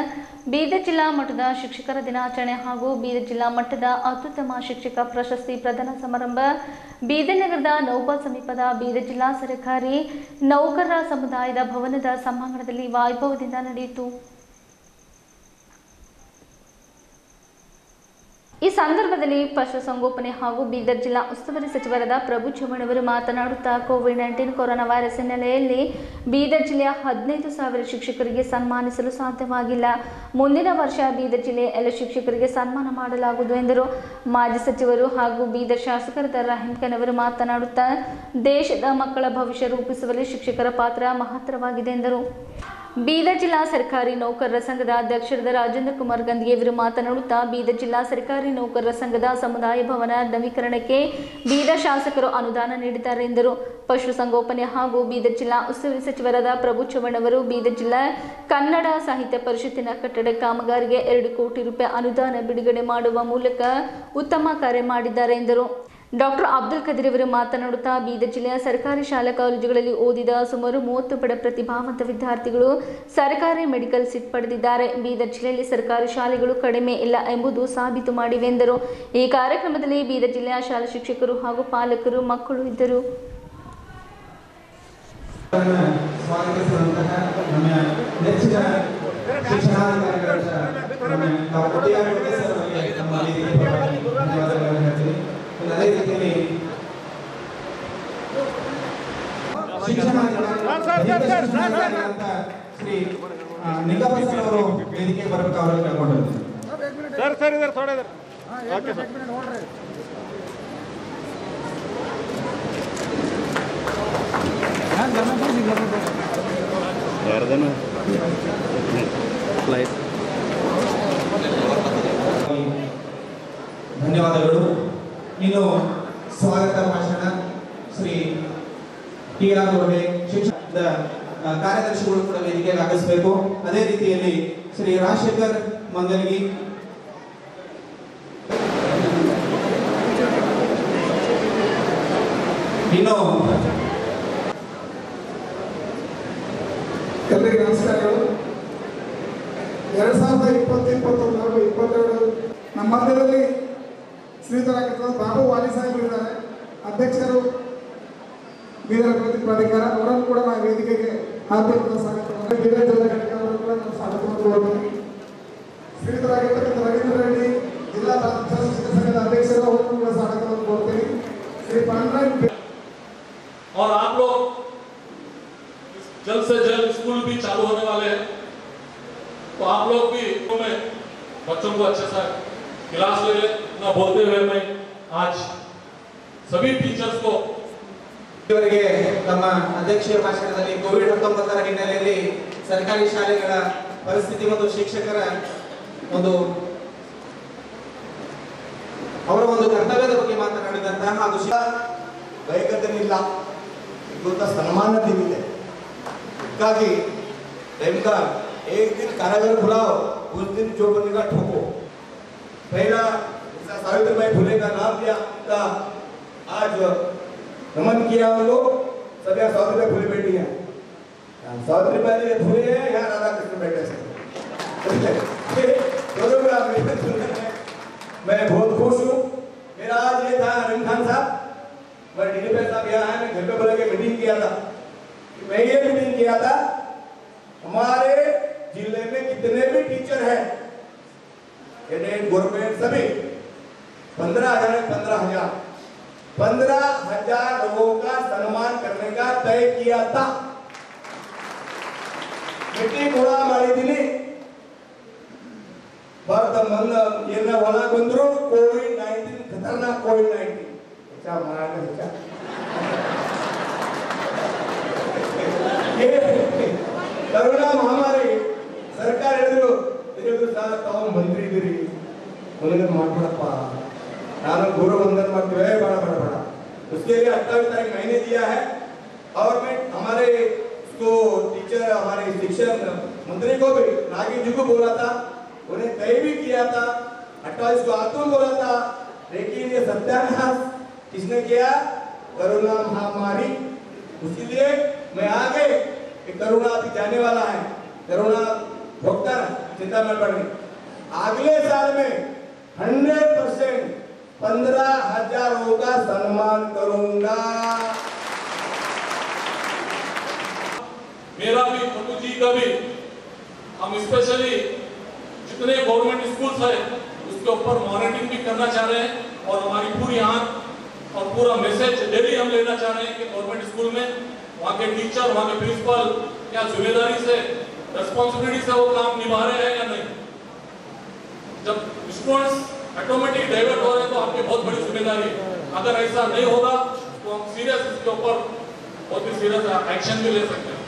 S1: ಬೀದರ್ ಜಿಲ್ಲಾ ಮಟ್ಟದ ಶಿಕ್ಷಕರ ದಿನಾಚರಣೆ ಹಾಗೂ ಬೀದರ್ ಜಿಲ್ಲಾ ಮಟ್ಟದ ಅತ್ಯುತ್ತಮ ಶಿಕ್ಷಕ ಪ್ರಶಸ್ತಿ ಪ್ರದಾನ ಸಮಾರಂಭ ಬೀದರ್ ನಗರದ ನೌಬಾ ಸಮೀಪದ ಬೀದರ್ ಜಿಲ್ಲಾ ಸರ್ಕಾರಿ ನೌಕರರ ಸಮುದಾಯದ ಭವನದ ಸಭಾಂಗಣದಲ್ಲಿ ವೈಭವದಿಂದ ನಡೆಯಿತು. ಈ ಸಂದರ್ಭದಲ್ಲಿ ಪಶುಸಂಗೋಪನೆ ಹಾಗೂ ಬೀದರ್ ಜಿಲ್ಲಾ ಉಸ್ತುವಾರಿ ಸಚಿವರಾದ ಪ್ರಭು ಚವ್ಹಾಣ್ ಮಾತನಾಡುತ್ತಾ ಕೋವಿಡ್-19 ಕೊರೋನಾ ವೈರಸ್ ಹಿನ್ನೆಲೆಯಲ್ಲಿ ಬೀದರ್ ಜಿಲ್ಲೆಯ 15,000 ಶಿಕ್ಷಕರಿಗೆ ಸನ್ಮಾನಿಸಲು ಸಾಧ್ಯವಾಗಿಲ್ಲ. ಮುಂದಿನ ವರ್ಷ ಬೀದರ್ ಜಿಲ್ಲೆಯ ಎಲ್ಲ ಶಿಕ್ಷಕರಿಗೆ ಸನ್ಮಾನ ಮಾಡಲಾಗುವುದು ಎಂದರು. ಮಾಜಿ ಸಚಿವರು ಹಾಗೂ ಬೀದರ್ ಶಾಸಕರಾದ ರಹೀಂ ಖಾನ್ ಅವರು ಮಾತನಾಡುತ್ತಾ ದೇಶದ ಮಕ್ಕಳ ಭವಿಷ್ಯ ರೂಪಿಸುವಲ್ಲಿ ಶಿಕ್ಷಕರ ಪಾತ್ರ ಮಹತ್ತರವಾಗಿದೆ ಎಂದರು. ಬೀದರ್ ಜಿಲ್ಲಾ ಸರ್ಕಾರಿ ನೌಕರರ ಸಂಘದ ಅಧ್ಯಕ್ಷರಾದ ರಾಜೇಂದ್ರ ಕುಮಾರ್ ಗಂದ್ಗೆ ಅವರು ಮಾತನಾಡುತ್ತಾ ಬೀದರ್ ಜಿಲ್ಲಾ ಸರ್ಕಾರಿ ನೌಕರರ ಸಂಘದ ಸಮುದಾಯ ಭವನ ನವೀಕರಣಕ್ಕೆ ಬೀದರ್ ಶಾಸಕರು ಅನುದಾನ ನೀಡಿದ್ದಾರೆ ಎಂದರು. ಪಶುಸಂಗೋಪನೆ ಹಾಗೂ ಬೀದರ್ ಜಿಲ್ಲಾ ಉಸ್ತುವಾರಿ ಸಚಿವರಾದ ಪ್ರಭು ಚವ್ಹಾಣ್ ಅವರು ಬೀದರ್ ಜಿಲ್ಲಾ ಕನ್ನಡ ಸಾಹಿತ್ಯ ಪರಿಷತ್ತಿನ ಕಟ್ಟಡ ಕಾಮಗಾರಿಗೆ 2 ಕೋಟಿ ರೂಪಾಯಿ ಅನುದಾನ ಬಿಡುಗಡೆ ಮಾಡುವ ಮೂಲಕ ಉತ್ತಮ ಕಾರ್ಯ ಮಾಡಿದ್ದಾರೆ ಎಂದರು. ಡಾಕ್ಟರ್ ಅಬ್ದುಲ್ ಖದೀರ್ ಅವರು ಮಾತನಾಡುತ್ತಾ ಬೀದರ್ ಜಿಲ್ಲೆಯ ಸರ್ಕಾರಿ ಶಾಲಾ ಕಾಲೇಜುಗಳಲ್ಲಿ ಓದಿದ ಸುಮಾರು 30 ಬಡ ಪ್ರತಿಭಾವಂತ ವಿದ್ಯಾರ್ಥಿಗಳು ಸರ್ಕಾರಿ ಮೆಡಿಕಲ್ ಸೀಟ್ ಪಡೆದಿದ್ದಾರೆ. ಬೀದರ್ ಜಿಲ್ಲೆಯಲ್ಲಿ ಸರ್ಕಾರಿ ಶಾಲೆಗಳು ಕಡಿಮೆ ಇಲ್ಲ ಎಂಬುದು ಸಾಬೀತು ಮಾಡಿವೆ ಎಂದರು. ಈ ಕಾರ್ಯಕ್ರಮದಲ್ಲಿ ಬೀದರ್ ಜಿಲ್ಲೆಯ ಶಾಲಾ ಶಿಕ್ಷಕರು ಹಾಗೂ ಪಾಲಕರು, ಮಕ್ಕಳು ಇದ್ದರು.
S7: ಅದೇ ರೀತಿಯಲ್ಲಿ ಶ್ರೀ ನಿಂಗಪ್ಪ ಅವರು ವೇದಿಕೆ ಬರಬೇಕು ಅವರಲ್ಲಿ ಕೇಳ್ಕೊಂಡಿರ್ತೀವಿ. ಧನ್ಯವಾದಗಳು. ಇನ್ನು ಸ್ವಾಗತ ಭಾಷಣ ಶ್ರೀ ಟಿ ಆರ್ ಅವರೇ ಶಿಕ್ಷಣದ ಕಾರ್ಯದರ್ಶಿಗಳು ಕೂಡ ವೇದಿಕೆಗೆ ಆಗಮಿಸಬೇಕು. ಅದೇ ರೀತಿಯಲ್ಲಿ ಶ್ರೀ ರಾಜಶೇಖರ್ ಮಂಗಲ್ಗಿ, ಇನ್ನು
S10: ಎಲ್ಲರಿಗೂ ನಮಸ್ಕಾರಗಳು. 2020-21 ನಮ್ಮ ಮಧ್ಯದಲ್ಲಿ ಶ್ರೀಧರಾಗಿರುವ ಬಾಬು ವಾಲಿ ಸಾಹೇಬರು ಇದ್ದಾರೆ, ಅಧ್ಯಕ್ಷರು ಬೀದರ್ ಅಭಿವೃದ್ಧಿ ಪ್ರಾಧಿಕಾರ. ಅವರನ್ನು ಕೂಡ ನಾವು ವೇದಿಕೆಗೆ ಹಾರ್ದಿಕ ಸ್ವಾಗತ. ಬೀದರ್ ಜಿಲ್ಲಾ ಘಟಕ ಅವರು ಕೂಡ ನಾವು ಸ್ವಾಗತ ಮಾಡ್ತೀವಿ. ಶ್ರೀಧರಾಗಿರ್ತಕ್ಕಂಥ ರವೀಂದ್ರ ರೆಡ್ಡಿ ಜಿಲ್ಲಾ ಶಿಕ್ಷಕ ಸಂಘದ ಅಧ್ಯಕ್ಷರು, ಅವರನ್ನು ಕೂಡ ಸ್ವಾಗತವನ್ನು ಕೋರ್ತೀವಿ. श्री पांडुरंग
S8: और आप लोग जल्द से जल्द स्कूल भी चालू होने वाले हैं, तो आप लोग भी में बच्चों को अच्छे से क्लास ले ले ना बोलते हुए मैं आज सभी टीचर्स को
S7: ಇವರಿಗೆ ನಮ್ಮ ಅಧ್ಯಕ್ಷೀಯ ಭಾಷಣದಲ್ಲಿ ಕೋವಿಡ್-19 ಹಿನ್ನೆಲೆಯಲ್ಲಿ ಸರ್ಕಾರಿ ಶಾಲೆಗಳ ಪರಿಸ್ಥಿತಿ ಮತ್ತು ಶಿಕ್ಷಕರ ಅವರ ಕರ್ತವ್ಯದ ಬಗ್ಗೆ ಮಾತನಾಡಿದಂತಹ ಹಾಗೂ
S11: ವೈಕತನಿಲ್ಲ ಇವತ್ತು ಸನ್ಮಾನದಿದೆ. ಹೀಗಾಗಿ इनका एक दिन कारागार बुलाओ, उस दिन जो बनेगा ठोको. पहला सावित्रीबाई फुले का नाम दिया था, आज नमन किया उनको. सब यहाँ सावित्रीबाई फुले बैठी है, सावित्रीबाई फुले है, यहाँ राधा कृष्ण बैठे हैं. मैं बहुत खुश हूँ. मेरा आज ये था रहीम खान साहब, मैं डीडीपी साहब यहाँ है, मैं घर पे बुला के मीटिंग किया था. मैं ये मीटिंग किया था हमारे जिले में कितने भी टीचर हैं, गवर्नमेंट सभी 15,000 लोगों का सम्मान करने का तय किया था. मीटिंग ಕೂಡ ಮಾಡಿದ್ದೀನಿ. ಭಾರತ ಏನ ಒಳ ಬಂದ್ರು ಕೋವಿಡ್-19 ಖತರ್ನಾಕ್ ಕೋವಿಡ್-19 करोना महामारी सरकार ಹೇಳಿದ್ರು ತಾವು ಮಂತ್ರಿ ಇದ್ದೀರಿ ನನಗೆ ಮಾಡ್ಬಿಡಪ್ಪ ನಾನು ಗೌರವ ವಂದन ಮಾಡ್ತೀವಿ बड़ा उसके लिए 28 तारीख महीने दिया है. गवर्नमेंट हमारे इसको टीचर हमारे शिक्षण मंत्री को भी नागी जी को बोला था, उन्हें तय भी किया था 28 को अतुल बोला था, लेकिन ये सत्यानाश किसने किया? कोरोना महामारी। इसीलिए मैं आगे कोरोना अभी जाने वाला है, कोरोना भोगता चिंता मत करें। अगले साल में 100% 15,000 लोगों का सम्मान करूंगा।
S12: मेरा भी, पप्पू जी का भी, हम स्पेशली जितने गवर्नमेंट स्कूल्स है उसके ऊपर मॉनिटरिंग भी करना चाह रहे हैं और हमारी पूरी आंख और पूरा मैसेज डेली हम लेना चाह रहे हैं कि गवर्नमेंट स्कूल में वहाँ के टीचर, वहाँ के प्रिंसिपल क्या जिम्मेदारी से, रेस्पॉन्सिबिलिटी से वो काम निभा रहे हैं या नहीं। जब स्टूडेंट्स ऑटोमेटिक डाइवर्ट हो रहे हैं तो आपकी बहुत बड़ी जिम्मेदारी है। अगर ऐसा नहीं होगा तो हम सीरियस इसके ऊपर बहुत ही सीरियस एक्शन भी ले सकते हैं।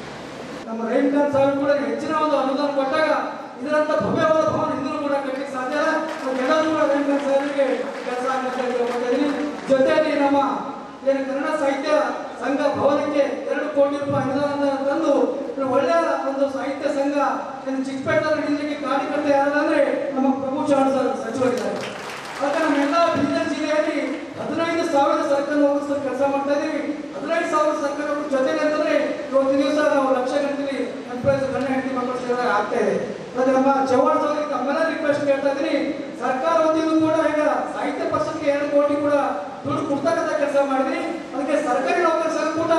S10: ನಮ್ಮ ರೈನ್ ಖಾನ್ ಸಾಹೇಬ್ ಕೂಡ ಹೆಚ್ಚಿನ ಒಂದು ಅನುದಾನ ಕೊಟ್ಟಾಗ ಇದರಂತ ಭವ್ಯವಾದ ಭವನ ಹಿಂದೂ ಕೂಡ ಕಟ್ಟಲಿಕ್ಕೆ ಸಾಧ್ಯ ಇಲ್ಲ. ಎಲ್ಲರೂ ಕೂಡ ರೈನ್ ಖಾನ್ ಸಾಹೇಬ್ಗೆ ಕೆಲಸ ಆಗ್ತಾ ಜೊತೆಯಲ್ಲಿ ನಮ್ಮ ಏನು ಕನ್ನಡ ಸಾಹಿತ್ಯ ಸಂಘ ಭವನಕ್ಕೆ 2 ಕೋಟಿ ರೂಪಾಯಿ ಅನುದಾನ ತಂದು ಒಳ್ಳೆಯ ಒಂದು ಸಾಹಿತ್ಯ ಸಂಘ ಚಿಕ್ಕಪೇಟೆಯಲ್ಲಿ ಹಿಡಿಯಲಿಕ್ಕೆ ಕಾರ್ಯಕರ್ತ ಯಾರಂದ್ರೆ ನಮ್ಮ ಪ್ರಭು ಚೌಹಾಣ್ ಸರ್ ಸಚಿವರಿದ್ದಾರೆ. ಅದಕ್ಕೆ ನಮ್ಮೆಲ್ಲ ಬೀದರ್ ಜಿಲ್ಲೆಯಲ್ಲಿ 15,000 ಸರ್ಕಾರ ಹೋಗಿಸಲು ಕೆಲಸ ಮಾಡ್ತಾ ಇದ್ದೀವಿ. 15,000 ಸರ್ಕಾರ ಜೊತೆಗೆ ಅಂತಂದ್ರೆ ಇವತ್ತು ದಿವಸ ನಾವು ಲಕ್ಷ ಗಂಟೆಲಿ ಗಣ್ಯ ಹೆಂಡತಿ ಮಕ್ಕಳು ಸೇರಿದಾಗ ಆಗ್ತಾ ಇದೆ. ಅದಕ್ಕೆ ನಮ್ಮ ಚೌಹಾಣ್ ಸರ್ ತಮ್ಮೆಲ್ಲ ರಿಕ್ವೆಸ್ಟ್ ಕೇಳ್ತಾ ಇದ್ದೀನಿ, ಸರ್ಕಾರ ವತಿಯಿಂದ ಕೂಡ ಈಗ ಸಾಹಿತ್ಯ ಪರಿಷತ್ಗೆ 2 ಕೋಟಿ ಕೂಡ ದುಡ್ಡು ಕೊಡ್ತಕ್ಕಂಥ ಕೆಲಸ ಮಾಡಿದ್ರಿ. ಅದಕ್ಕೆ ಸರ್ಕಾರಿ ನೌಕರ ಸಂಘ ಕೂಡ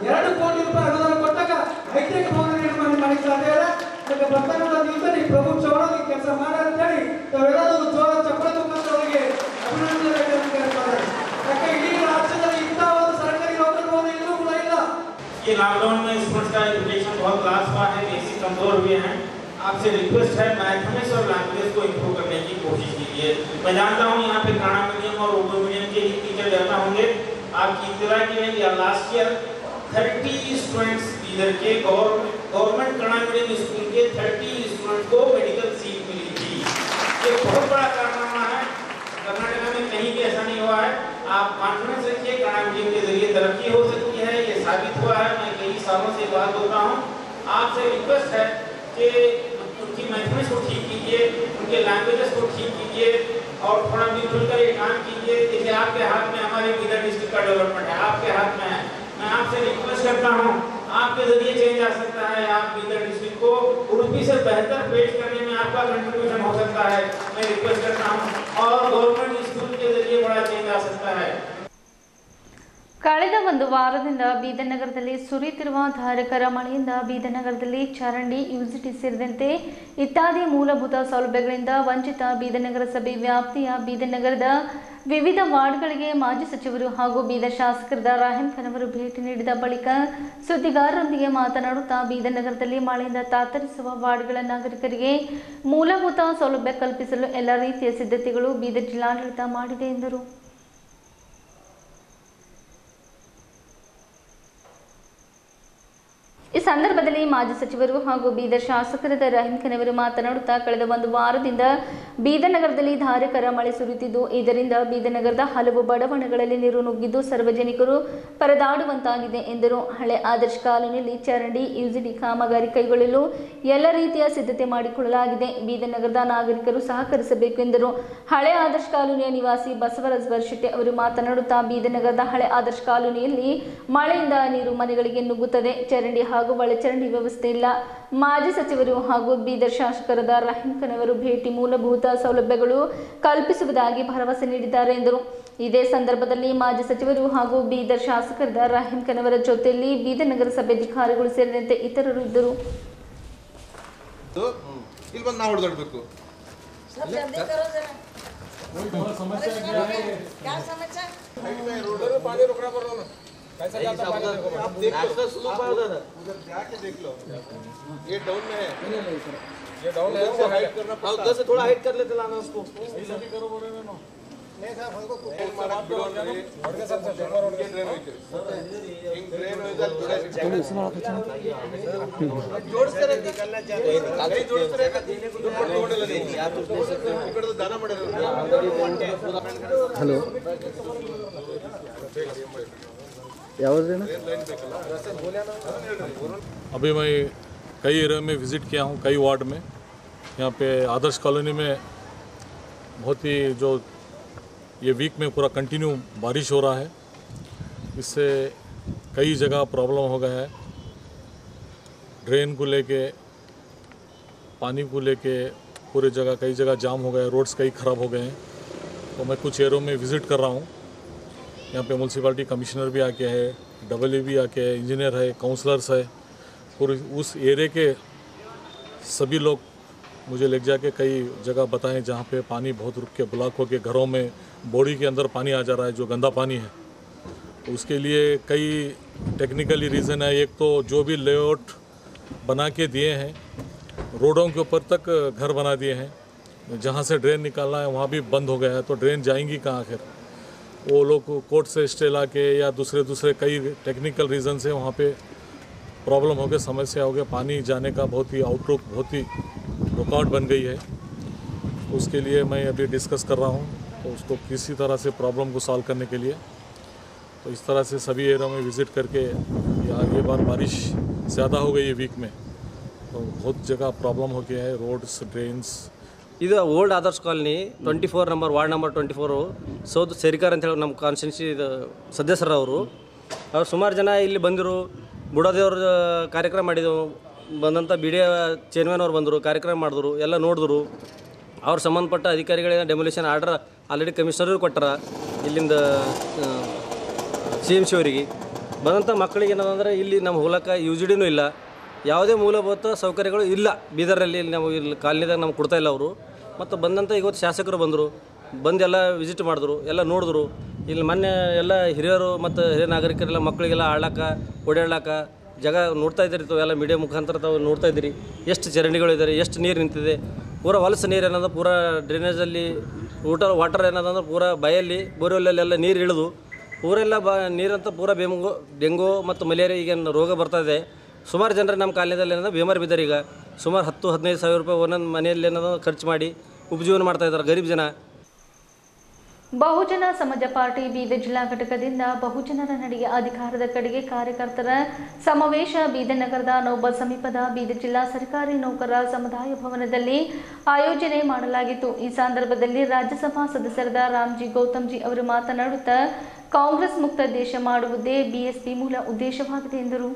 S10: 2 ಕೋಟಿ ರೂಪಾಯಿ ಅನುದಾನ ಕೊಟ್ಟಾಗ ಹೈಟೆಕ್ ಭವನ ನಿರ್ಮಾಣ ಮಾಡಲಿಕ್ಕೆ ಸಾಧ್ಯ ಇದೆ. ಅದಕ್ಕೆ ಬರ್ತಕ್ಕಂಥ ದಿವಸದಲ್ಲಿ ಪ್ರಭು ಚೌಹಾಣ್ ಕೆಲಸ ಮಾಡಿ ಅಂತ ಹೇಳಿ ತಾವೆಲ್ಲರೂ ಜೋರ ಚಪ್ಪಳೆ ಮುಖಾಂತರ ಅವರಿಗೆ ಅಭಿನಂದನೆ ಹೇಳ್ತಾರೆ. ಯಾಕೆ ಇಡೀ ರಾಜ್ಯದಲ್ಲಿ ಇಂಥ ಒಂದು ಸರ್ಕಾರಿ ನೌಕರ ಭವನ ಎಲ್ಲೂ ಕೂಡ ಇಲ್ಲ.
S13: ये लॉकडाउन में स्टूडेंट्स का एजुकेशन बहुत लास्ट हुआ है, बेसिक कमजोर हुए हैं। आपसे रिक्वेस्ट है मैथमेटिक्स और लैंग्वेज को इंप्रूव करने की कोशिश कीजिए। मैं जानता हूँ यहाँ पे कन्नड़ा मीडियम और उर्दू मीडियम के ही टीचर ज़्यादा होंगे। आपकी इत्तला की है या लास्ट ईयर 30 स्टूडेंट्स इधर के गवर्नमेंट कन्नड़ा मीडियम स्कूल के 30 स्टूडेंट्स को मेडिकल सीट मिली थी। ये बहुत बड़ा कारनामा है, कर्नाटक में कहीं भी ऐसा नहीं हुआ है। आप कॉन्फिडेंस रखिए, कन्नड़ा मीडियम के जरिए तरक्की हो सकती है, ये साबित हुआ है। मैं कई सालों से बात होता हूँ। आपसे रिक्वेस्ट है कि उनकी मैथमेटिक्स को ठीक कीजिए, उनके लैंग्वेजेस को ठीक कीजिए और थोड़ा मिलजुल कर ये काम कीजिए। देखिए आपके हाथ में हमारे बीदर डिस्ट्रिक्ट का डेवलपमेंट है, आपके हाथ में है। मैं आपसे रिक्वेस्ट करता हूँ, आपके जरिए चेंज आ सकता है। आप बीदर डिस्ट्रिक्ट को उडुपी से बेहतर पेश करने में आपका कंट्रीब्यूशन हो सकता है। मैं रिक्वेस्ट करता हूँ और गवर्नमेंट स्कूल के जरिए बड़ा चेंज आ सकता है।
S1: ಕಳೆದ ಒಂದು ವಾರದಿಂದ ಬೀದರ್ ನಗರದಲ್ಲಿ ಸುರಿಯುತ್ತಿರುವ ಧಾರಾಕಾರ ಮಳೆಯಿಂದ ಬೀದರ್ ನಗರದಲ್ಲಿ ಚರಂಡಿ, ಯುಜಿಟಿ ಸೇರಿದಂತೆ ಇತ್ಯಾದಿ ಮೂಲಭೂತ ಸೌಲಭ್ಯಗಳಿಂದ ವಂಚಿತ ಬೀದರ್ ನಗರಸಭೆ ವ್ಯಾಪ್ತಿಯ ಬೀದರ್ ನಗರದ ವಿವಿಧ ವಾರ್ಡ್ಗಳಿಗೆ ಮಾಜಿ ಸಚಿವರು ಹಾಗೂ ಬೀದರ್ ಶಾಸಕರಾದ ರಾಹಿಂ ಖಾನ್ ಅವರು ಭೇಟಿ ನೀಡಿದ ಬಳಿಕ ಸುದ್ದಿಗಾರರೊಂದಿಗೆ ಮಾತನಾಡುತ್ತಾ ಬೀದರ್ ನಗರದಲ್ಲಿ ಮಳೆಯಿಂದ ತಾತರಿಸುವ ವಾರ್ಡ್ಗಳ ನಾಗರಿಕರಿಗೆ ಮೂಲಭೂತ ಸೌಲಭ್ಯ ಕಲ್ಪಿಸಲು ಎಲ್ಲ ರೀತಿಯ ಸಿದ್ಧತೆಗಳು ಬೀದರ್ ಜಿಲ್ಲಾಡಳಿತ ಮಾಡಿದೆ ಎಂದರು. ಈ ಸಂದರ್ಭದಲ್ಲಿ ಮಾಜಿ ಸಚಿವರು ಹಾಗೂ ಬೀದರ್ ಶಾಸಕರಾದ ರಾಹಿಂ ಖಾನ್ ಅವರು ಮಾತನಾಡುತ್ತಾ ಕಳೆದ ಒಂದು ವಾರದಿಂದ ಬೀದರ್ ನಗರದಲ್ಲಿ ಧಾರಾಕಾರ ಮಳೆ ಸುರಿಯುತ್ತಿದ್ದು ಇದರಿಂದ ಬೀದರ್ ನಗರದ ಹಲವು ಬಡಾವಣೆಗಳಲ್ಲಿ ನೀರು ನುಗ್ಗಿದ್ದು ಸಾರ್ವಜನಿಕರು ಪರದಾಡುವಂತಾಗಿದೆ ಎಂದರು. ಹಳೆ ಆದರ್ಶ ಕಾಲೋನಿಯಲ್ಲಿ ಚರಂಡಿ, ಯುಜಿಡಿ ಕಾಮಗಾರಿ ಕೈಗೊಳ್ಳಲು ಎಲ್ಲ ರೀತಿಯ ಸಿದ್ಧತೆ ಮಾಡಿಕೊಳ್ಳಲಾಗಿದೆ. ಬೀದರ್ ನಗರದ ನಾಗರಿಕರು ಸಹಕರಿಸಬೇಕು ಎಂದರು. ಹಳೆ ಆದರ್ಶ ಕಾಲೋನಿಯ ನಿವಾಸಿ ಬಸವರಾಜ್ ಬರ್ಶೆಟ್ಟಿ ಅವರು ಮಾತನಾಡುತ್ತಾ ಬೀದರ್ ನಗರದ ಹಳೆ ಆದರ್ಶ ಕಾಲೋನಿಯಲ್ಲಿ ಮಳೆಯಿಂದ ನೀರು ಮನೆಗಳಿಗೆ ನುಗ್ಗುತ್ತದೆ. ಚರಂಡಿ ಹಾಗೂ ಒಳಚರಂಡಿ ವ್ಯವಸ್ಥೆ ಇಲ್ಲ. ಮಾಜಿ ಸಚಿವರು ಹಾಗೂ ಬೀದರ್ ಶಾಸಕರಾದ ರಾಹಿಂ ಖಾನ್ ಅವರು ಭೇಟಿ ಮೂಲಭೂತ ಸೌಲಭ್ಯಗಳು ಕಲ್ಪಿಸುವುದಾಗಿ ಭರವಸೆ ನೀಡಿದ್ದಾರೆ ಎಂದರು. ಇದೇ ಸಂದರ್ಭದಲ್ಲಿ ಮಾಜಿ ಸಚಿವರು ಹಾಗೂ ಬೀದರ್ ಶಾಸಕರಾದ ರಾಹಿಂ ಖಾನ್ ಅವರ ಜೊತೆಯಲ್ಲಿ ಬೀದರ್ ನಗರಸಭೆ ಅಧಿಕಾರಿಗಳು ಸೇರಿದಂತೆ ಇತರರು ಇದ್ದರು.
S11: कैसा जाता है आप देख लो, उधर जाके देख लो, ये डाउन में है, ये डाउन है, से हाइट करना पड़ता है। उधर से थोड़ा हाइट कर लेते लाना उसको, ऐसा भी करो बोले ना। नहीं साहब हमको कोई मारा बिडोन रे और के सब जगह रोड के ड्रेन होते इन ड्रेन हो जाए जोड़ से निकलना चाहिए, नहीं जोड़ से रहेगा देने को जोड़ लगे या तो दे सकते हो इकड़ तो दाना पड़ेगा। हेलो
S12: अभी मैं कई एरिया में विज़िट किया हूँ, कई वार्ड में। यहाँ पे आदर्श कॉलोनी में
S14: बहुत ही जो ये वीक में पूरा कंटिन्यू बारिश हो रहा है, इससे कई जगह प्रॉब्लम हो गया है। ड्रेन को लेके, पानी को लेके पूरे जगह कई जगह जाम हो गए, रोड्स कई ख़राब हो गए हैं। तो मैं कुछ एरियो में विज़िट कर रहा हूँ। यहाँ पे म्यूनसिपालिटी कमिश्नर भी आके है, डब्ल्यू भी आके है, इंजीनियर है, काउंसलर्स है, और उस एरिया के सभी लोग मुझे ले जाके कई जगह बताएं जहाँ पे पानी बहुत रुक के ब्लॉक हो के घरों में बॉडी के अंदर पानी आ जा रहा है, जो गंदा पानी है। उसके लिए कई टेक्निकली रीज़न है। एक तो जो भी लेआउट बना के दिए हैं, रोडों के ऊपर तक घर बना दिए हैं, जहाँ से ड्रेन निकालना है वहाँ भी बंद हो गया है। तो ड्रेन जाएंगी कहाँ आखिर? वो लोग कोर्ट से स्टे ला के या दूसरे कई टेक्निकल रीज़न से वहाँ पे प्रॉब्लम हो गया, समस्या हो गया। पानी जाने का बहुत ही आउटलुक, बहुत ही रुकावट बन गई है। उसके लिए मैं अभी डिस्कस कर रहा हूँ, तो उसको किसी तरह से प्रॉब्लम को सॉल्व करने के लिए, तो इस तरह से सभी एरिया में विज़िट करके, ये बार बारिश ज़्यादा हो गई है वीक में, तो बहुत जगह प्रॉब्लम हो गया है, रोड्स, ड्रेन्स।
S15: ಇದು old Adarsh colony 24 number ward number 24 south ಸೇರಿಕಾರ್ ಅಂತ ಹೇಳಿ ನಮ್ಮ ಕಾನ್ಸ್ಟಿಟ್ಯೂನ್ಸಿ ಇದು ಸದಸ್ಯರವರು ಅವ್ರು ಸುಮಾರು ಜನ ಇಲ್ಲಿ ಬಂದಿರು. ಬುಡದೇವ್ರ ಕಾರ್ಯಕ್ರಮ ಮಾಡಿದೆವು, ಬಂದಂಥ ಬಿ ಡಿ ಎ ಚೇರ್ಮನ್ ಅವ್ರು ಬಂದರು, ಕಾರ್ಯಕ್ರಮ ಮಾಡಿದ್ರು, ಎಲ್ಲ ನೋಡಿದ್ರು. ಅವ್ರು ಸಂಬಂಧಪಟ್ಟ ಅಧಿಕಾರಿಗಳಿಗೆ ಡೆಮೊಲಿಷನ್ ಆರ್ಡರ್ ಆಲ್ರೆಡಿ ಕಮಿಷನರ್ ಕೊಟ್ಟಾರ. ಇಲ್ಲಿಂದ CMC ಅವರಿಗೆ ಬಂದಂಥ ಮಕ್ಕಳಿಗೆ ಏನಂದರೆ ಇಲ್ಲಿ ನಮ್ಮ ಹೋಲಕ್ಕೆ UGDನೂ ಇಲ್ಲ, ಯಾವುದೇ ಮೂಲಭೂತ ಸೌಕರ್ಯಗಳು ಇಲ್ಲ ಬೀದರಲ್ಲಿ. ನಾವು ಇಲ್ಲಿ ಕಾಲನಿದಾಗ ನಮ್ಗೆ ಕೊಡ್ತಾ ಇಲ್ಲ ಅವರು. ಮತ್ತು ಬಂದಂಥ ಇವತ್ತು ಶಾಸಕರು ಬಂದರು, ಬಂದೆಲ್ಲ ವಿಸಿಟ್ ಮಾಡಿದ್ರು, ಎಲ್ಲ ನೋಡಿದ್ರು. ಇಲ್ಲಿ ಮೊನ್ನೆ ಎಲ್ಲ ಹಿರಿಯರು ಮತ್ತು ಹಿರಿಯ ನಾಗರಿಕರೆಲ್ಲ ಮಕ್ಕಳಿಗೆಲ್ಲ ಆಡಕ್ಕೆ ಓಡಾಡ್ಲಾಕ ಜಾಗ ನೋಡ್ತಾ ಇದ್ದೀರಿ. ಎಲ್ಲ ಮೀಡಿಯಾ ಮುಖಾಂತರ ತಾವು ನೋಡ್ತಾ ಇದ್ದೀರಿ ಎಷ್ಟು ಚರಂಡಿಗಳಿದ್ದಾರೆ, ಎಷ್ಟು ನೀರು ನಿಂತಿದೆ. ಪೂರಾ ಹೊಲಸು ನೀರು ಏನಂದ್ರೆ ಪೂರಾ ಡ್ರೈನೇಜಲ್ಲಿ ವಾಟರ್ ಏನದಂದ್ರೆ ಪೂರಾ ಬಯಲಿ ಬೋರ್ವೆಲ್ಲಲ್ಲೆಲ್ಲ ನೀರು ಇಳಿದು ಪೂರೆಲ್ಲ ನೀರಂತ ಪೂರಾ ಡೆಂಗು ಮತ್ತು ಮಲೇರಿಯಾ ಈಗೇನು ರೋಗ ಬರ್ತಾಯಿದೆ. ಸುಮಾರು ಜನರು ನಮ್ಮ ಕಾಲನಿಯಲ್ಲಿ ಏನಂದ್ರೆ ಬೇಮಾರು ಬಿದ್ದಾರೆ. ಈಗ ಸುಮಾರು 10-15 ಸಾವಿರ ರೂಪಾಯಿ ಒಂದೊಂದು ಮನೆಯಲ್ಲಿ ಏನೋ ಖರ್ಚು ಮಾಡಿ ಉಪಜೀವನ ಮಾಡ್ತಾಯಿದ್ದಾರೆ ಗರೀಬ್ ಜನ.
S1: ಬಹುಜನ ಸಮಾಜ ಪಾರ್ಟಿ ಬೀದರ್ ಜಿಲ್ಲಾ ಘಟಕದಿಂದ ಬಹುಜನರ ನಡಿಗೆ ಅಧಿಕಾರದ ಕಡೆಗೆ ಕಾರ್ಯಕರ್ತರ ಸಮಾವೇಶ ಬೀದರ್ ನಗರದ ನೌಬತ್ ಸಮೀಪದ ಬೀದರ್ ಜಿಲ್ಲಾ ಸರ್ಕಾರಿ ನೌಕರರ ಸಮುದಾಯ ಭವನದಲ್ಲಿ ಆಯೋಜನೆ ಮಾಡಲಾಗಿತ್ತು. ಈ ಸಂದರ್ಭದಲ್ಲಿ ರಾಜ್ಯಸಭಾ ಸದಸ್ಯರಾದ ರಾಮ್ಜಿ ಗೌತಮ್ಜಿ ಅವರು ಮಾತನಾಡುತ್ತಾ ಕಾಂಗ್ರೆಸ್ ಮುಕ್ತ ದೇಶ ಮಾಡುವುದೇ ಬಿಎಸ್ಪಿ ಮೂಲ ಉದ್ದೇಶವಾಗಿದೆ ಎಂದರು.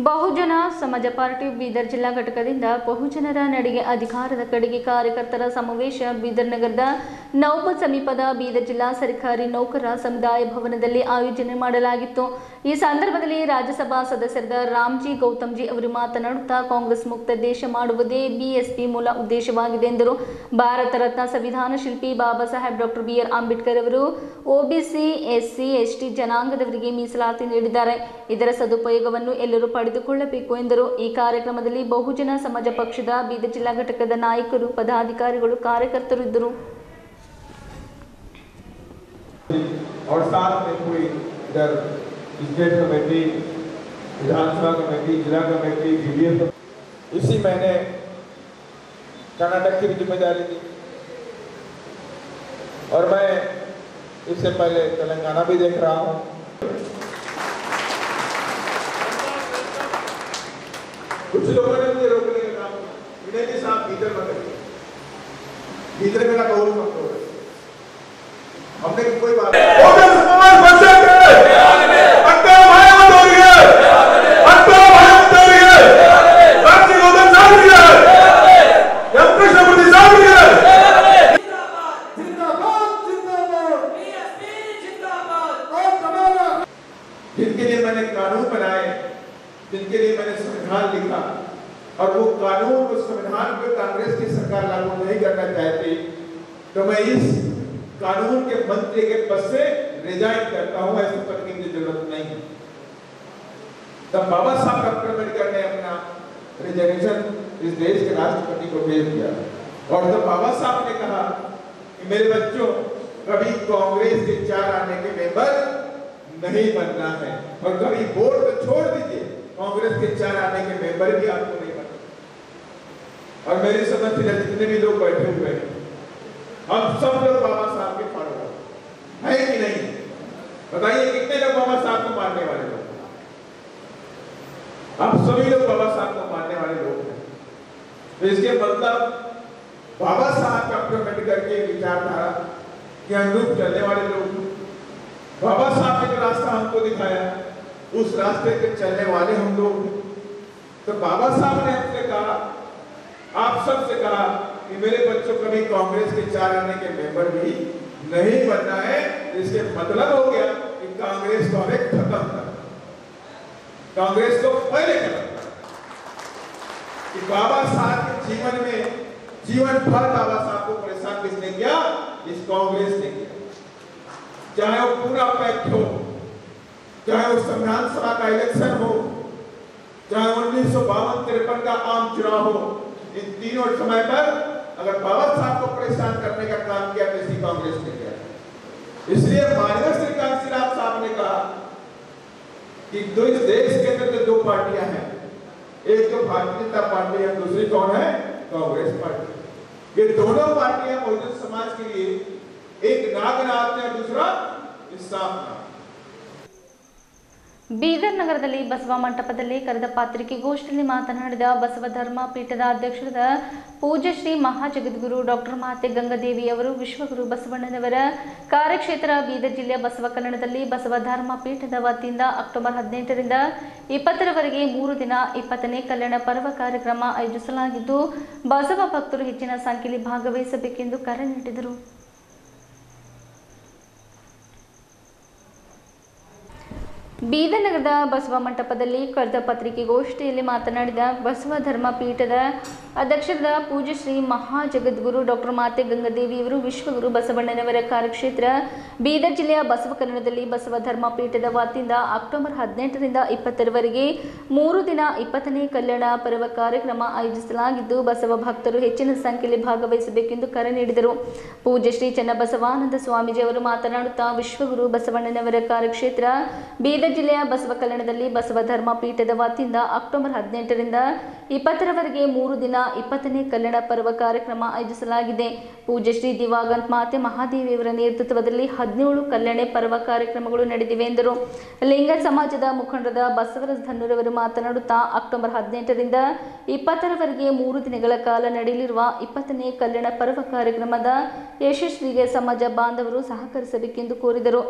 S1: ಬಹುಜನ ಸಮಾಜ ಪಾರ್ಟಿ ಬೀದರ್ ಜಿಲ್ಲಾ ಘಟಕದಿಂದ ಬಹುಜನರ ನಡಿಗೆ ಅಧಿಕಾರದ ಕಡೆಗೆ ಕಾರ್ಯಕರ್ತರ ಸಮಾವೇಶ ಬೀದರ್ ನಗರದ ನೌಬತ್ ಸಮೀಪದ ಬೀದರ್ ಜಿಲ್ಲಾ ಸರ್ಕಾರಿ ನೌಕರರ ಸಮುದಾಯ ಭವನದಲ್ಲಿ ಆಯೋಜನೆ ಮಾಡಲಾಗಿತ್ತು. ಈ ಸಂದರ್ಭದಲ್ಲಿ ರಾಜ್ಯಸಭಾ ಸದಸ್ಯರಾದ ರಾಮ್ಜಿ ಗೌತಮ್ಜಿ ಅವರು ಮಾತನಾಡುತ್ತಾ ಕಾಂಗ್ರೆಸ್ ಮುಕ್ತ ದೇಶ ಮಾಡುವುದೇ ಬಿಎಸ್ಪಿ ಮೂಲ ಉದ್ದೇಶವಾಗಿದೆ ಎಂದರು. ಭಾರತ ರತ್ನ ಸಂವಿಧಾನ ಶಿಲ್ಪಿ ಬಾಬಾ ಸಾಹೇಬ್ ಡಾಕ್ಟರ್ BR ಅಂಬೇಡ್ಕರ್ ಅವರು OBC SC ST ಜನಾಂಗದವರಿಗೆ ಮೀಸಲಾತಿ ನೀಡಿದ್ದಾರೆ. ಇದರ ಸದುಪಯೋಗವನ್ನು ಎಲ್ಲರೂ ಪಡೆದುಕೊಳ್ಳಬೇಕು ಎಂದರು. ಈ ಕಾರ್ಯಕ್ರಮದಲ್ಲಿ ಬಹುಜನ ಸಮಾಜ ಪಕ್ಷದ ಬೀದರ್ ಜಿಲ್ಲಾ ಘಟಕದ ನಾಯಕರು, ಪದಾಧಿಕಾರಿಗಳು, ಕಾರ್ಯಕರ್ತರು ಇದ್ದರು.
S16: और साथ में पूरी इधर स्टेट कमेटी, विधानसभा कमेटी, जिला कमेटी, BDF, इसी महीने कर्नाटक की भी जिम्मेदारी दी और मैं इससे पहले तेलंगाना भी देख रहा हूँ. कुछ लोगों ने मुझे रोकने का काम किया. विनय जी साहब भीतर मत रखिए, भीतर मेरा बहुत कमजोर है. हमने कोई बात जिनके लिए मैंने कानून बनाए, जिनके लिए मैंने संविधान लिखा और वो कानून और संविधान को कांग्रेस की सरकार लागू नहीं करना चाहती, तो मैं इस कानून के मंत्री के पद से रिजाइन करता हूं. ऐसे पद की जरूरत नहीं है. तब बाबा साहब डॉक्टर अम्बेडकर ने अपना रिजर्वेशन इस देश के राष्ट्रपति को भेज दिया और तब बाबा साहब ने कहा कि मेरे बच्चों, कभी कांग्रेस के 4 आने के मेंबर नहीं बनना है और कभी वोट तो छोड़ दीजिए, कांग्रेस के 4 आने के मेंबर भी आपको नहीं बनना. और मेरी समझ से जितने भी लोग बैठे हुए हैं, हम सब लोग बाबा साहब के फॉलोअर है कि नहीं? बताइए कितने लोग बाबा साहब को मानने वाले लोग? आप सभी लोग बाबा साहब को मानने वाले लोग हैं. तो इसके मतलब बाबा साहब डॉक्टर अम्बेडकर की विचारधारा के अनुरूप चलने वाले लोग, बाबा साहब ने जो रास्ता हमको दिखाया उस रास्ते पे चलने वाले हम लोग। तो बाबा साहब ने हमसे कहा, आप सबसे कहा कि मेरे बच्चों कभी कांग्रेस के 4 आने के मेंबर भी नहीं बनना है। इसके मतलब हो गया कि कांग्रेस को हमें खत्म करना, कांग्रेस को पहले खत्म करना। कि बाबा साहब के जीवन में जीवन भर बाबा साहब को परेशान किसने किया? इस कांग्रेस ने किया। चाहे वो पूरा पैक्ट हो, चाहे वो संविधान सभा का इलेक्शन हो, चाहे 1952-53 का आम चुनाव हो, इन तीनों समय पर अगर बाबा साहब को परेशान करने का काम किया तो इसी कांग्रेस ने किया। इसलिए माननीय श्री कांशीराम साहब ने कहा कि दो इस देश के अंदर जो 2 पार्टियां हैं, एक तो भारतीय जनता पार्टी है, दूसरी कौन है? कांग्रेस पार्टी। ये दोनों पार्टियां बहुजन समाज के लिए एक नाग नाद है, दूसरा इंसाफ नाद।
S1: ಬೀದರ್ ನಗರದಲ್ಲಿ ಬಸವ ಮಂಟಪದಲ್ಲಿ ಕರೆದ ಪತ್ರಿಕೆಗೋಷ್ಠಿಯಲ್ಲಿ ಮಾತನಾಡಿದ ಬಸವ ಧರ್ಮ ಪೀಠದ ಅಧ್ಯಕ್ಷರಾದ ಪೂಜ್ಯ ಶ್ರೀ ಮಹಾಜಗದ್ಗುರು ಡಾಕ್ಟರ್ ಮಾತೆ ಗಂಗಾದೇವಿ ಅವರು ವಿಶ್ವಗುರು ಬಸವಣ್ಣನವರ ಕಾರ್ಯಕ್ಷೇತ್ರ ಬೀದರ್ ಜಿಲ್ಲೆಯ ಬಸವ ಕಲ್ಯಾಣದಲ್ಲಿ ಬಸವ ಧರ್ಮ ಪೀಠದ ವತಿಯಿಂದ ಅಕ್ಟೋಬರ್ 18ರಿಂದ 20ರವರೆಗೆ 3 ದಿನ 20ನೇ ಕಲ್ಯಾಣ ಪರ್ವ ಕಾರ್ಯಕ್ರಮ ಆಯೋಜಿಸಲಾಗಿದ್ದು ಬಸವ ಭಕ್ತರು ಹೆಚ್ಚಿನ ಸಂಖ್ಯೆಯಲ್ಲಿ ಭಾಗವಹಿಸಬೇಕೆಂದು ಕರೆ ನೀಡಿದರು. ಬೀದರ್ ನಗರದ ಬಸವ ಮಂಟಪದಲ್ಲಿ ಕರೆದ ಪತ್ರಿಕೆಗೋಷ್ಠಿಯಲ್ಲಿ ಮಾತನಾಡಿದ ಬಸವ ಧರ್ಮ ಪೀಠದ ಅಧ್ಯಕ್ಷರಾದ ಪೂಜ್ಯ ಶ್ರೀ ಮಹಾಜಗದ್ಗುರು ಡಾಕ್ಟರ್ ಮಾತೆ ಗಂಗಾದೇವಿಯವರು ವಿಶ್ವಗುರು ಬಸವಣ್ಣನವರ ಕಾರ್ಯಕ್ಷೇತ್ರ ಬೀದರ್ ಜಿಲ್ಲೆಯ ಬಸವ ಕಲ್ಯಾಣದಲ್ಲಿ ಬಸವ ಧರ್ಮ ಪೀಠದ ವತಿಯಿಂದ ಅಕ್ಟೋಬರ್ 18ರಿಂದ 20ರವರೆಗೆ 3 ದಿನ 20ನೇ ಕಲ್ಯಾಣ ಪರ್ವ ಕಾರ್ಯಕ್ರಮ ಆಯೋಜಿಸಲಾಗಿದ್ದು ಬಸವ ಭಕ್ತರು ಹೆಚ್ಚಿನ ಸಂಖ್ಯೆಯಲ್ಲಿ ಭಾಗವಹಿಸಬೇಕೆಂದು ಕರೆ ನೀಡಿದರು. ಪೂಜ್ಯ ಶ್ರೀ ಚನ್ನಬಸವಾನಂದ ಸ್ವಾಮೀಜಿ ಅವರು ಮಾತನಾಡುತ್ತಾ ವಿಶ್ವಗುರು ಬಸವಣ್ಣನವರ ಕಾರ್ಯಕ್ಷೇತ್ರ ಬೀದರ್ ಜಿಲ್ಲೆಯ ಬಸವ ಕಲ್ಯಾಣದಲ್ಲಿ ಬಸವ ಧರ್ಮ ಪೀಠದ ವತಿಯಿಂದ ಅಕ್ಟೋಬರ್ 18ರಿಂದ 20ರವರೆಗೆ 3 ದಿನ 20ನೇ ಕಲ್ಯಾಣ ಪರ್ವ ಕಾರ್ಯಕ್ರಮ ಆಯೋಜಿಸಲಾಗಿದೆ. ಪೂಜ್ಯ ಶ್ರೀ ದಿವಂಗತ ಮಾತೆ ಮಹಾದೇವಿಯವರ ನೇತೃತ್ವದಲ್ಲಿ 17 ಕಲ್ಯಾಣ ಪರ್ವ ಕಾರ್ಯಕ್ರಮಗಳು ನಡೆದಿವೆ ಎಂದರು. ಲಿಂಗ ಸಮಾಜದ ಮುಖಂಡರಾದ ಬಸವರಾಜ ಧನ್ನೂರವರು ಮಾತನಾಡುತ್ತಾ ಅಕ್ಟೋಬರ್ 18ರಿಂದ 20ರವರೆಗೆ 3 ದಿನಗಳ ಕಾಲ ನಡೆಯಲಿರುವ 20ನೇ ಕಲ್ಯಾಣ ಪರ್ವ ಕಾರ್ಯಕ್ರಮದ ಯಶಸ್ವಿಗೆ ಸಮಾಜ ಬಾಂಧವರು ಸಹಕರಿಸಬೇಕೆಂದು ಕೋರಿದರು.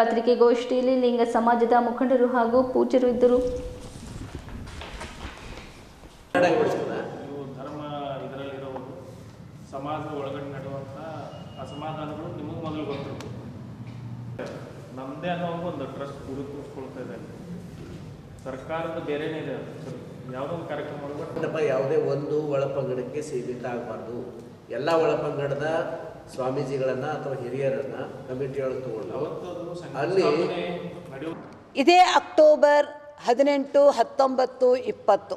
S1: ಪತ್ರಿಕೆಗೋಷ್ಠಿಯಲ್ಲಿ ಲಿಂಗ ಸಮಾಜದ ಮುಖಂಡರು ಹಾಗೂ ಪೂಜ್ಯರು ಇದ್ದರು.
S13: ಧರ್ಮ ಇದರಲ್ಲಿರೋದು ಸಮಾಜದ ಒಳಗಡೆ ನಡೆಯುವಂಥ ಅಸಮಾಧಾನಗಳು ನಿಮಗೆ ಮೊದಲು ಗೊತ್ತಿರುತ್ತೆ. ನಮ್ಮದೇ ಅನ್ನೋ ಒಂದು ಟ್ರಸ್ಟ್ ಗುರುತಿಸ್ಕೊಳ್ತಾ ಇದೆ. ಸರ್ಕಾರದ ಬೇರೆನೇ ಇದೆ. ಯಾವುದೋ ಒಂದು ಕಾರ್ಯಕ್ರಮ
S17: ಯಾವುದೇ ಒಂದು ಒಳಪಂಗಡಕ್ಕೆ ಸೀಮಿತ ಆಗಬಾರ್ದು. ಎಲ್ಲ ಒಳಪಂಗಡದ ಸ್ವಾಮೀಜಿಗಳನ್ನ ಅಥವಾ ಹಿರಿಯರನ್ನ ಕಮಿಟಿಯೊಳಗೆ ತಗೊಂಡು ಅಲ್ಲಿ
S18: ಇದೇ ಅಕ್ಟೋಬರ್ 18, 19, 20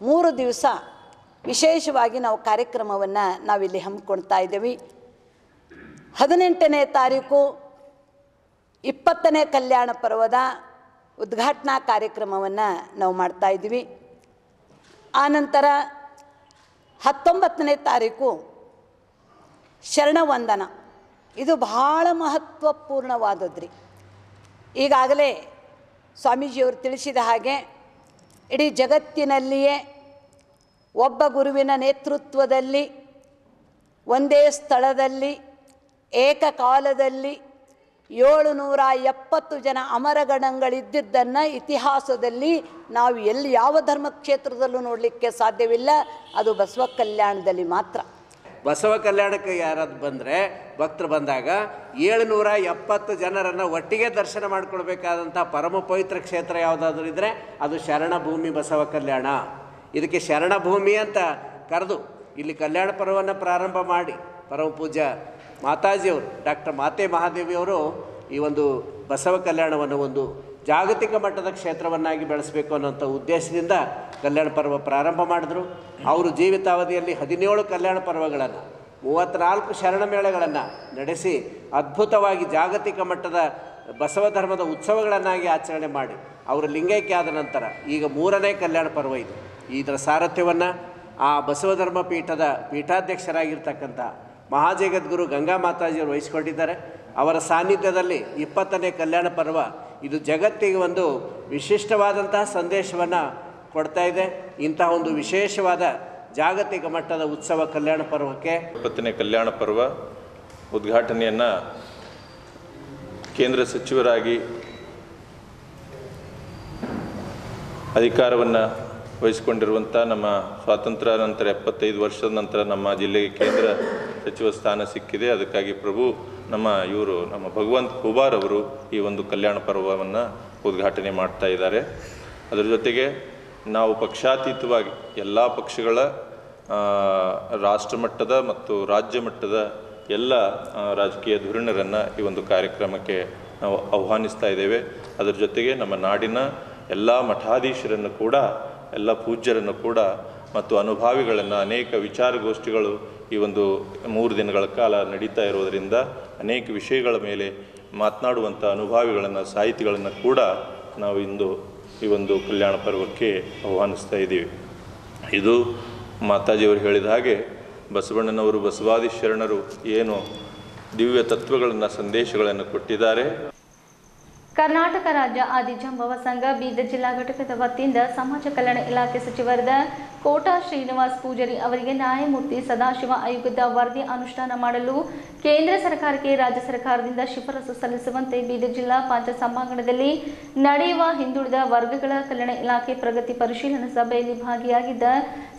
S18: 3 ದಿವಸ ವಿಶೇಷವಾಗಿ ನಾವು ಕಾರ್ಯಕ್ರಮವನ್ನು ನಾವಿಲ್ಲಿ ಹಮ್ಮಿಕೊಳ್ತಾ ಇದ್ದೀವಿ. 18ನೇ ತಾರೀಕು 20ನೇ ಕಲ್ಯಾಣ ಪರ್ವದ ಉದ್ಘಾಟನಾ ಕಾರ್ಯಕ್ರಮವನ್ನು ನಾವು ಮಾಡ್ತಾ ಇದ್ದೀವಿ. ಆನಂತರ 19ನೇ ತಾರೀಕು ಶರಣವಂದನ. ಇದು ಬಹಳ ಮಹತ್ವಪೂರ್ಣವಾದದ್ರಿ. ಈಗಾಗಲೇ ಸ್ವಾಮೀಜಿಯವರು ತಿಳಿಸಿದ ಹಾಗೆ ಇಡೀ ಜಗತ್ತಿನಲ್ಲಿಯೇ ಒಬ್ಬ ಗುರುವಿನ ನೇತೃತ್ವದಲ್ಲಿ ಒಂದೇ ಸ್ಥಳದಲ್ಲಿ ಏಕಕಾಲದಲ್ಲಿ 770 ಜನ ಅಮರಗಣಗಳಿದ್ದಿದ್ದನ್ನು ಇತಿಹಾಸದಲ್ಲಿ ನಾವು ಎಲ್ಲಿ ಯಾವ ಧರ್ಮಕ್ಷೇತ್ರದಲ್ಲೂ ನೋಡಲಿಕ್ಕೆ ಸಾಧ್ಯವಿಲ್ಲ. ಅದು ಬಸವ ಕಲ್ಯಾಣದಲ್ಲಿ ಮಾತ್ರ.
S17: ಬಸವ ಕಲ್ಯಾಣಕ್ಕೆ ಯಾರಾದ್ರು ಬಂದರೆ ಭಕ್ತರು ಬಂದಾಗ 770 ಜನರನ್ನು ಒಟ್ಟಿಗೆ ದರ್ಶನ ಮಾಡಿಕೊಳ್ಬೇಕಾದಂಥ ಪರಮ ಪವಿತ್ರ ಕ್ಷೇತ್ರ ಯಾವುದಾದ್ರೂ ಇದ್ದರೆ ಅದು ಶರಣಭೂಮಿ ಬಸವ ಕಲ್ಯಾಣ. ಇದಕ್ಕೆ ಶರಣಭೂಮಿ ಅಂತ ಕರೆದು ಇಲ್ಲಿ ಕಲ್ಯಾಣ ಪರ್ವವನ್ನು ಪ್ರಾರಂಭ ಮಾಡಿ ಪರಮ ಪೂಜ್ಯ ಮಾತಾಜಿಯವರು ಡಾಕ್ಟರ್ ಮಾತೆ ಮಹಾದೇವಿಯವರು ಈ ಒಂದು ಬಸವ ಕಲ್ಯಾಣವನ್ನು ಒಂದು ಜಾಗತಿಕ ಮಟ್ಟದ ಕ್ಷೇತ್ರವನ್ನಾಗಿ ಬೆಳೆಸಬೇಕು ಅನ್ನೋಂಥ ಉದ್ದೇಶದಿಂದ ಕಲ್ಯಾಣ ಪರ್ವ ಪ್ರಾರಂಭ ಮಾಡಿದ್ರು. ಅವರು ಜೀವಿತಾವಧಿಯಲ್ಲಿ 17 ಕಲ್ಯಾಣ ಪರ್ವಗಳನ್ನು 34 ಶರಣ ಮೇಳಗಳನ್ನು ನಡೆಸಿ ಅದ್ಭುತವಾಗಿ ಜಾಗತಿಕ ಮಟ್ಟದ ಬಸವ ಧರ್ಮದ ಉತ್ಸವಗಳನ್ನಾಗಿ ಆಚರಣೆ ಮಾಡಿ ಅವರು ಲಿಂಗೈಕ್ಯ ಆದ ನಂತರ ಈಗ 3ನೇ ಕಲ್ಯಾಣ ಪರ್ವ ಇದೆ. ಇದರ ಸಾರಥ್ಯವನ್ನು ಆ ಬಸವ ಧರ್ಮ ಪೀಠದ ಪೀಠಾಧ್ಯಕ್ಷರಾಗಿರ್ತಕ್ಕಂಥ ಮಹಾಜಗದ್ಗುರು ಗಂಗಾ ಮಾತಾಜಿಯವರು ವಹಿಸಿಕೊಂಡಿದ್ದಾರೆ. ಅವರ ಸಾನ್ನಿಧ್ಯದಲ್ಲಿ 20ನೇ ಕಲ್ಯಾಣ ಪರ್ವ ಇದು ಜಗತ್ತಿಗೆ ಒಂದು ವಿಶಿಷ್ಟವಾದಂತಹ ಸಂದೇಶವನ್ನು ಕೊಡ್ತಾ ಇದೆ. ಇಂತಹ ಒಂದು ವಿಶೇಷವಾದ ಜಾಗತಿಕ ಮಟ್ಟದ ಉತ್ಸವ ಕಲ್ಯಾಣ ಪರ್ವಕ್ಕೆ
S19: 20ನೇ ಕಲ್ಯಾಣ ಪರ್ವ ಉದ್ಘಾಟನೆಯನ್ನು ಕೇಂದ್ರ ಸಚಿವರಾಗಿ ಅಧಿಕಾರವನ್ನು ವಹಿಸಿಕೊಂಡಿರುವಂಥ ನಮ್ಮ ಸ್ವಾತಂತ್ರ್ಯ ನಂತರ 75 ವರ್ಷದ ನಂತರ ನಮ್ಮ ಜಿಲ್ಲೆಗೆ ಕೇಂದ್ರ ಸಚಿವ ಸ್ಥಾನ ಸಿಕ್ಕಿದೆ. ಅದಕ್ಕಾಗಿ ನಮ್ಮ ಭಗವಂತ್ ಖೂಬಾರ್ ಅವರು ಈ ಒಂದು ಕಲ್ಯಾಣ ಪರ್ವವನ್ನು ಉದ್ಘಾಟನೆ ಮಾಡ್ತಾ ಇದ್ದಾರೆ. ಅದರ ಜೊತೆಗೆ ನಾವು ಪಕ್ಷಾತೀತವಾಗಿ ಎಲ್ಲ ಪಕ್ಷಗಳ ರಾಷ್ಟ್ರಮಟ್ಟದ ಮತ್ತು ರಾಜ್ಯ ಮಟ್ಟದ ಎಲ್ಲ ರಾಜಕೀಯ ಧುರೀಣರನ್ನು ಈ ಒಂದು ಕಾರ್ಯಕ್ರಮಕ್ಕೆ ನಾವು ಆಹ್ವಾನಿಸ್ತಾ ಇದ್ದೇವೆ. ಅದರ ಜೊತೆಗೆ ನಮ್ಮ ನಾಡಿನ ಎಲ್ಲ ಮಠಾಧೀಶರನ್ನು ಕೂಡ, ಎಲ್ಲ ಪೂಜ್ಯರನ್ನು ಕೂಡ ಮತ್ತು ಅನುಭಾವಿಗಳನ್ನು, ಅನೇಕ ವಿಚಾರಗೋಷ್ಠಿಗಳು ಈ ಒಂದು 3 ದಿನಗಳ ಕಾಲ ನಡೀತಾ ಇರೋದರಿಂದ ಅನೇಕ ವಿಷಯಗಳ ಮೇಲೆ ಮಾತನಾಡುವಂಥ ಅನುಭಾವಿಗಳನ್ನು, ಸಾಹಿತಿಗಳನ್ನು ಕೂಡ ನಾವು ಇಂದು ಈ ಒಂದು ಕಲ್ಯಾಣ ಪರ್ವಕ್ಕೆ ಆಹ್ವಾನಿಸ್ತಾ ಇದ್ದೀವಿ. ಇದು ಮಾತಾಜಿಯವರು ಹೇಳಿದ ಹಾಗೆ ಬಸವಣ್ಣನವರು, ಬಸವಾದಿ ಶರಣರು ಏನು ದಿವ್ಯ ತತ್ವಗಳನ್ನು, ಸಂದೇಶಗಳನ್ನು ಕೊಟ್ಟಿದ್ದಾರೆ.
S1: ಕರ್ನಾಟಕ ರಾಜ್ಯ ಆದಿಜಾಂಬವ ಸಂಘ ಬೀದರ್ ಜಿಲ್ಲಾ ಘಟಕದ ವತಿಯಿಂದ ಸಮಾಜ ಕಲ್ಯಾಣ ಇಲಾಖೆ ಸಚಿವರಾದ ಕೋಟಾ ಶ್ರೀನಿವಾಸ್ ಪೂಜಾರಿ ಅವರಿಗೆ ನ್ಯಾಯಮೂರ್ತಿ ಸದಾಶಿವ ಆಯೋಗದ ವರದಿ ಅನುಷ್ಠಾನ ಮಾಡಲು ಕೇಂದ್ರ ಸರ್ಕಾರಕ್ಕೆ ರಾಜ್ಯ ಸರ್ಕಾರದಿಂದ ಶಿಫಾರಸು ಸಲ್ಲಿಸುವಂತೆ ಬೀದರ್ ಜಿಲ್ಲಾ ಪಂಚಾಯತ್ ಸಭಾಂಗಣದಲ್ಲಿ ನಡೆಯುವ ಹಿಂದುಳಿದ ವರ್ಗಗಳ ಕಲ್ಯಾಣ ಇಲಾಖೆ ಪ್ರಗತಿ ಪರಿಶೀಲನಾ ಸಭೆಯಲ್ಲಿ ಭಾಗಿಯಾಗಿದ್ದ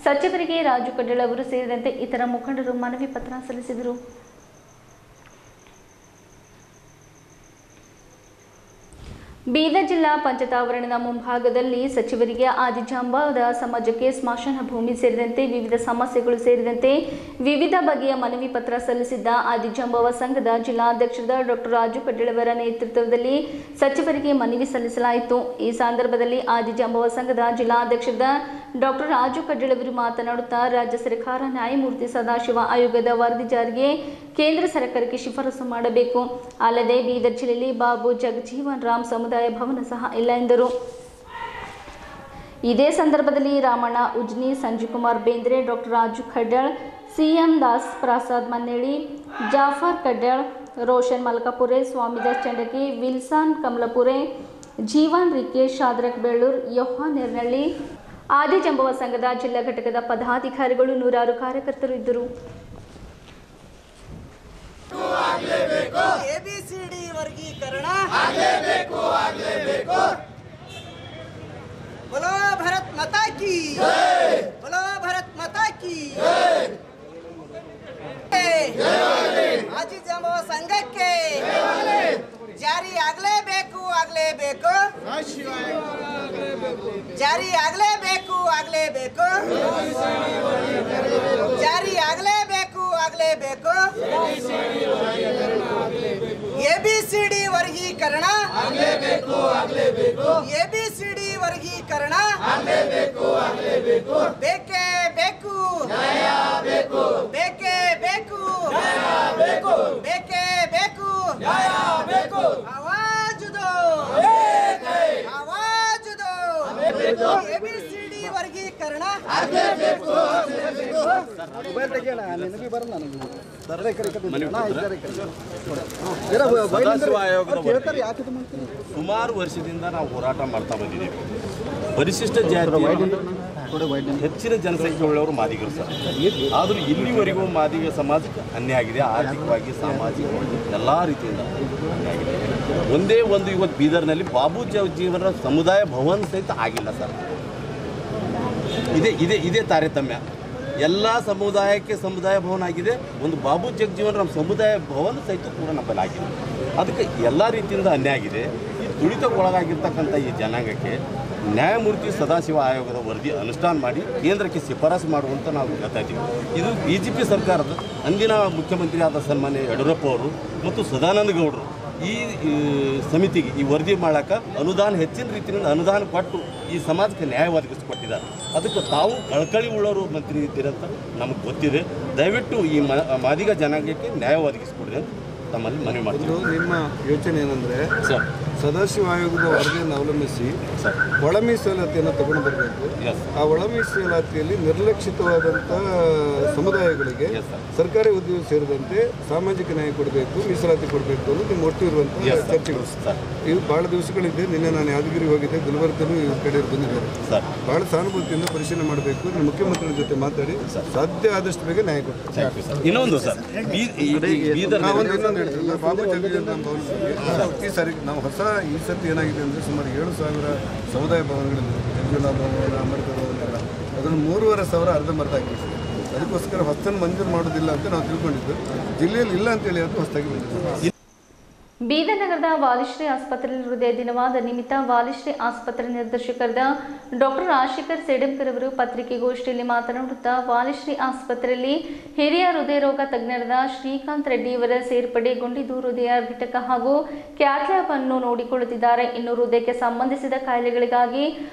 S1: ಸಚಿವರಿಗೆ ರಾಜು ಕಡ್ಡಾಳ್ ಅವರು ಸೇರಿದಂತೆ ಇತರ ಮುಖಂಡರು ಮನವಿ ಪತ್ರ ಸಲ್ಲಿಸಿದರು. ಬೀದರ್ ಜಿಲ್ಲಾ ಪಂಚಾಯತ್ ಆವರಣದ ಮುಂಭಾಗದಲ್ಲಿ ಸಚಿವರಿಗೆ ಆದಿಜಾಂಬವದ ಸಮಾಜಕ್ಕೆ ಸ್ಮಶಾನ ಭೂಮಿ ಸೇರಿದಂತೆ ವಿವಿಧ ಸಮಸ್ಯೆಗಳು ಸೇರಿದಂತೆ ವಿವಿಧ ಬಗೆಯ ಮನವಿ ಪತ್ರ ಸಲ್ಲಿಸಿದ್ದ ಆದಿಜಾಂಬವ ಸಂಘದ ಜಿಲ್ಲಾಧ್ಯಕ್ಷರಾದ ಡಾಕ್ಟರ್ ರಾಜು ಕಡ್ಡಾಳ್ ಅವರ ನೇತೃತ್ವದಲ್ಲಿ ಸಚಿವರಿಗೆ ಮನವಿ ಸಲ್ಲಿಸಲಾಯಿತು. ಈ ಸಂದರ್ಭದಲ್ಲಿ ಆದಿಜಾಂಬವ ಸಂಘದ ಜಿಲ್ಲಾಧ್ಯಕ್ಷರಾದ ಡಾಕ್ಟರ್ ರಾಜು ಕಡ್ಡಾಳ್ ಅವರು ಮಾತನಾಡುತ್ತಾ, ರಾಜ್ಯ ಸರ್ಕಾರ ನ್ಯಾಯಮೂರ್ತಿ ಸದಾಶಿವ ಆಯೋಗದ ವರದಿ ಜಾರಿಗೆ ಕೇಂದ್ರ ಸರ್ಕಾರಕ್ಕೆ ಶಿಫಾರಸು ಮಾಡಬೇಕು. ಅಲ್ಲದೆ ಬೀದರ್ ಜಿಲ್ಲೆಯಲ್ಲಿ ಬಾಬು ಜಗಜೀವನ್ ರಾಮ್ ಸಮುದಾಯ ಭವನ ಸಹ ಇಲ್ಲ ಎಂದರು. ಇದೇ ಸಂದರ್ಭದಲ್ಲಿ Ramanna Ujni, Sanjeevkumar Bendre, doctor Raju Kaddal, CM Das, Prasad Manneli, Jafar Kaddal, Roshan Malkapure, Swamidas Chandaki, Wilson Kamalapure, Jeevan Rikesh, Shadrak Belur, Yohan Nernalli, Adijambava ಸಂಘದ ಜಿಲ್ಲಾ ಘಟಕದ ಪದಾಧಿಕಾರಿಗಳು, ನೂರಾರು ಕಾರ್ಯಕರ್ತರು ಇದ್ದರು.
S20: ABCD ವರ್ಗೀಕರಣ बोलो भारत माता की जय, बोलो भारत माता की जय. ಆದಿಜಾಂಬವ ಸಂಘಕ್ಕೆ ಜಾರಿ ಆಗಲೇಬೇಕು, ಜಾರಿ ಆಗಲೇಬೇಕು, ಜಾರಿ ಆಗಲೇಬೇಕು. ABCD ವರ್ಗೀಕರಣ ABCD ವರ್ಗೀಕರಣ ಬೇಕೇ ಬೇಕು, ಬೇಕೇ ಬೇಕು, ಬೇಕೇ ಬೇಕು. ಆವಾಜ್ ದೋ, ಆವಾಜ್ ದೋ. ABCD ವರ್ಗೀಕರಣ
S21: ಸುಮಾರು ವರ್ಷದಿಂದ ನಾವು ಹೋರಾಟ ಮಾಡ್ತಾ ಬಂದಿದ್ದೀವಿ. ಪರಿಶಿಷ್ಟ ಜಾತಿ ಹೆಚ್ಚಿನ ಜನಸಂಖ್ಯೆ ಉಳ್ಳವರು ಮಾದಿಗರು ಸರ್. ಆದರೂ ಇಲ್ಲಿವರೆಗೂ ಮಾದಿಗ ಸಮಾಜಕ್ಕೆ ಅನ್ಯಾಯ ಆಗಿದೆ. ಆರ್ಥಿಕವಾಗಿ, ಸಾಮಾಜಿಕವಾಗಿ ಎಲ್ಲ ರೀತಿಯಿಂದ ಅನ್ಯಾಯ ಆಗಿದೆ. ಒಂದೇ ಒಂದು ಇವತ್ತು ಬೀದರ್ನಲ್ಲಿ ಬಾಬು ಜಗಜೀವನ ಸಮುದಾಯ ಭವನ ಸಹಿತ ಆಗಿಲ್ಲ ಸರ್. ಇದೇ ತಾರತಮ್ಯ. ಎಲ್ಲ ಸಮುದಾಯಕ್ಕೆ ಸಮುದಾಯ ಭವನ ಆಗಿದೆ, ಒಂದು ಬಾಬು ಜಗಜೀವನ ರಾಮ್ ಸಮುದಾಯ ಭವನ ಸಹಿತ ಕೂಡ ನಮ್ಮಲ್ಲಿ ಆಗಿದೆ. ಅದಕ್ಕೆ ಎಲ್ಲ ರೀತಿಯಿಂದ ಅನ್ಯಾಯ ಆಗಿದೆ. ಈ ತುಳಿತಕ್ಕೊಳಗಾಗಿರ್ತಕ್ಕಂಥ ಈ ಜನಾಂಗಕ್ಕೆ ನ್ಯಾಯಮೂರ್ತಿ ಸದಾಶಿವ ಆಯೋಗದ ವರದಿ ಅನುಷ್ಠಾನ ಮಾಡಿ ಕೇಂದ್ರಕ್ಕೆ ಶಿಫಾರಸು ಮಾಡುವಂತ ನಾವು ಹೇಳ್ತಾ ಇದ್ದೀವಿ. ಇದು BJP ಸರ್ಕಾರದ ಅಂದಿನ ಮುಖ್ಯಮಂತ್ರಿ ಆದ ಸನ್ಮಾನ್ಯ ಯಡಿಯೂರಪ್ಪ ಅವರು ಮತ್ತು ಸದಾನಂದ ಗೌಡರು ಈ ಸಮಿತಿಗೆ ಈ ವರದಿ ಮಾಡೋಕ್ಕೆ ಅನುದಾನ ಹೆಚ್ಚಿನ ರೀತಿಯಿಂದ ಅನುದಾನ ಕೊಟ್ಟು ಈ ಸಮಾಜಕ್ಕೆ ನ್ಯಾಯ ಒದಗಿಸಿಕೊಟ್ಟಿದ್ದಾರೆ. ಅದಕ್ಕೆ ತಾವು ಕಳಕಳಿ ಉಳ್ಳವರು ಮಂತ್ರಿ ಇದ್ದೀರಂತ ನಮಗೆ ಗೊತ್ತಿದೆ. ದಯವಿಟ್ಟು ಈ ಮಾದಿಗ ಜನಾಂಗಕ್ಕೆ ನ್ಯಾಯ ಒದಗಿಸಿಕೊಡ್ರಿ ಅಂತ ತಮ್ಮಲ್ಲಿ ಮನವಿ ಮಾಡ್ತೀವಿ.
S22: ನಿಮ್ಮ ಯೋಚನೆ ಏನಂದರೆ
S6: ಸದಾಶಿವ ಆಯೋಗದ ವರದಿಯನ್ನು ಅವಲಂಬಿಸಿ ಒಳ ಮೀಸಲಾತಿಯನ್ನು ತಗೊಂಡು ಬರಬೇಕು. ಆ ಒಳ ಮೀಸಲಾತಿಯಲ್ಲಿ ನಿರ್ಲಕ್ಷಿತವಾದಂಥ ಸಮುದಾಯಗಳಿಗೆ ಸರ್ಕಾರಿ ಉದ್ಯೋಗ ಸೇರಿದಂತೆ ಸಾಮಾಜಿಕ ನ್ಯಾಯ ಕೊಡಬೇಕು, ಮೀಸಲಾತಿ ಕೊಡಬೇಕು ಅನ್ನೋದು ನಿಮ್ಮ ಒಟ್ಟು ಇರುವಂಥ ಚರ್ಚೆಗಳು. ಇವು ಭಾಳ ದಿವಸಗಳಿದೆ. ನಿನ್ನೆ ನಾನು ಯಾದಗಿರಿ ಹೋಗಿದ್ದೆ, ಗುಲ್ಬರ್ಗದಲ್ಲೂ ಇವ್ರ ಕಡೆ ಬಂದಿದ್ದಾರೆ. ಭಾಳ ಸಾನುಭೂತಿಯಿಂದ ಪರಿಶೀಲನೆ ಮಾಡಬೇಕು. ನಿಮ್ಮ ಮುಖ್ಯಮಂತ್ರಿಗಳ ಜೊತೆ ಮಾತಾಡಿ ಸಾಧ್ಯ ಆದಷ್ಟು ಬೇಗ ನ್ಯಾಯ ಕೊಡ್ತಾರೆ.
S21: ಇನ್ನೊಂದು ಸರ್,
S6: ಇನ್ನೊಂದು ಹೇಳ್ತೀನಿ, ಬಾಬು ಜಗಜೀವನ ಭವನ ಈ ಸಾರಿ ನಾವು ಈ ಸರ್ತಿ ಏನಾಗಿದೆ ಅಂದರೆ ಸುಮಾರು 7,000 ಸಮುದಾಯ ಭವನಗಳಿವೆ. ಜಗಜೀವನ ಭವನ, ಅಂಬೇಡ್ಕರ್ ಭವನ ಎಲ್ಲ, ಅದನ್ನು 3,500 ಅರ್ಧಂಬರ್ಧ ಹಾಕಿದ್ದೀವಿ. ಅದಕ್ಕೋಸ್ಕರ ಹೊಸದನ್ನು ಮಂಜೂರು ಮಾಡೋದಿಲ್ಲ ಅಂತ ನಾವು ತಿಳ್ಕೊಂಡಿದ್ದು. ಜಿಲ್ಲೆಯಲ್ಲಿ ಇಲ್ಲ ಅಂತೇಳಿ ಅದು ಹೊಸದಾಗಿ ಬಂದಿದೆ.
S1: ಬೀದರ್ ನಗರದ ವಾಲಿಶ್ರೀ ಆಸ್ಪತ್ರೆಯಲ್ಲಿ ಹೃದಯ ದಿನವಾದ ನಿಮಿತ್ತ ವಾಲಿಶ್ರೀ ಆಸ್ಪತ್ರೆ ನಿರ್ದೇಶಕರಾದ ಡಾಕ್ಟರ್ ರಾಜಶೇಖರ್ ಸೇಡಂಕರ್ ಅವರು ಪತ್ರಿಕೆಗೋಷ್ಠಿಯಲ್ಲಿ ಮಾತನಾಡುತ್ತಾ ವಾಲಿಶ್ರೀ ಆಸ್ಪತ್ರೆಯಲ್ಲಿ ಹಿರಿಯ ಹೃದಯ ರೋಗ ತಜ್ಞರಾದ ಶ್ರೀಕಾಂತ್ ರೆಡ್ಡಿ ಅವರ ಸೇರ್ಪಡೆಗೊಂಡಿದ್ದು ಹೃದಯ ಘಟಕ ಹಾಗೂ ಕ್ಯಾಥ್ ಲ್ಯಾಬ್ ಅನ್ನು ನೋಡಿಕೊಳ್ಳುತ್ತಿದ್ದಾರೆ. ಇನ್ನು ಹೃದಯಕ್ಕೆ ಸಂಬಂಧಿಸಿದ ಕಾಯಿಲೆಗಳಿಗಾಗಿ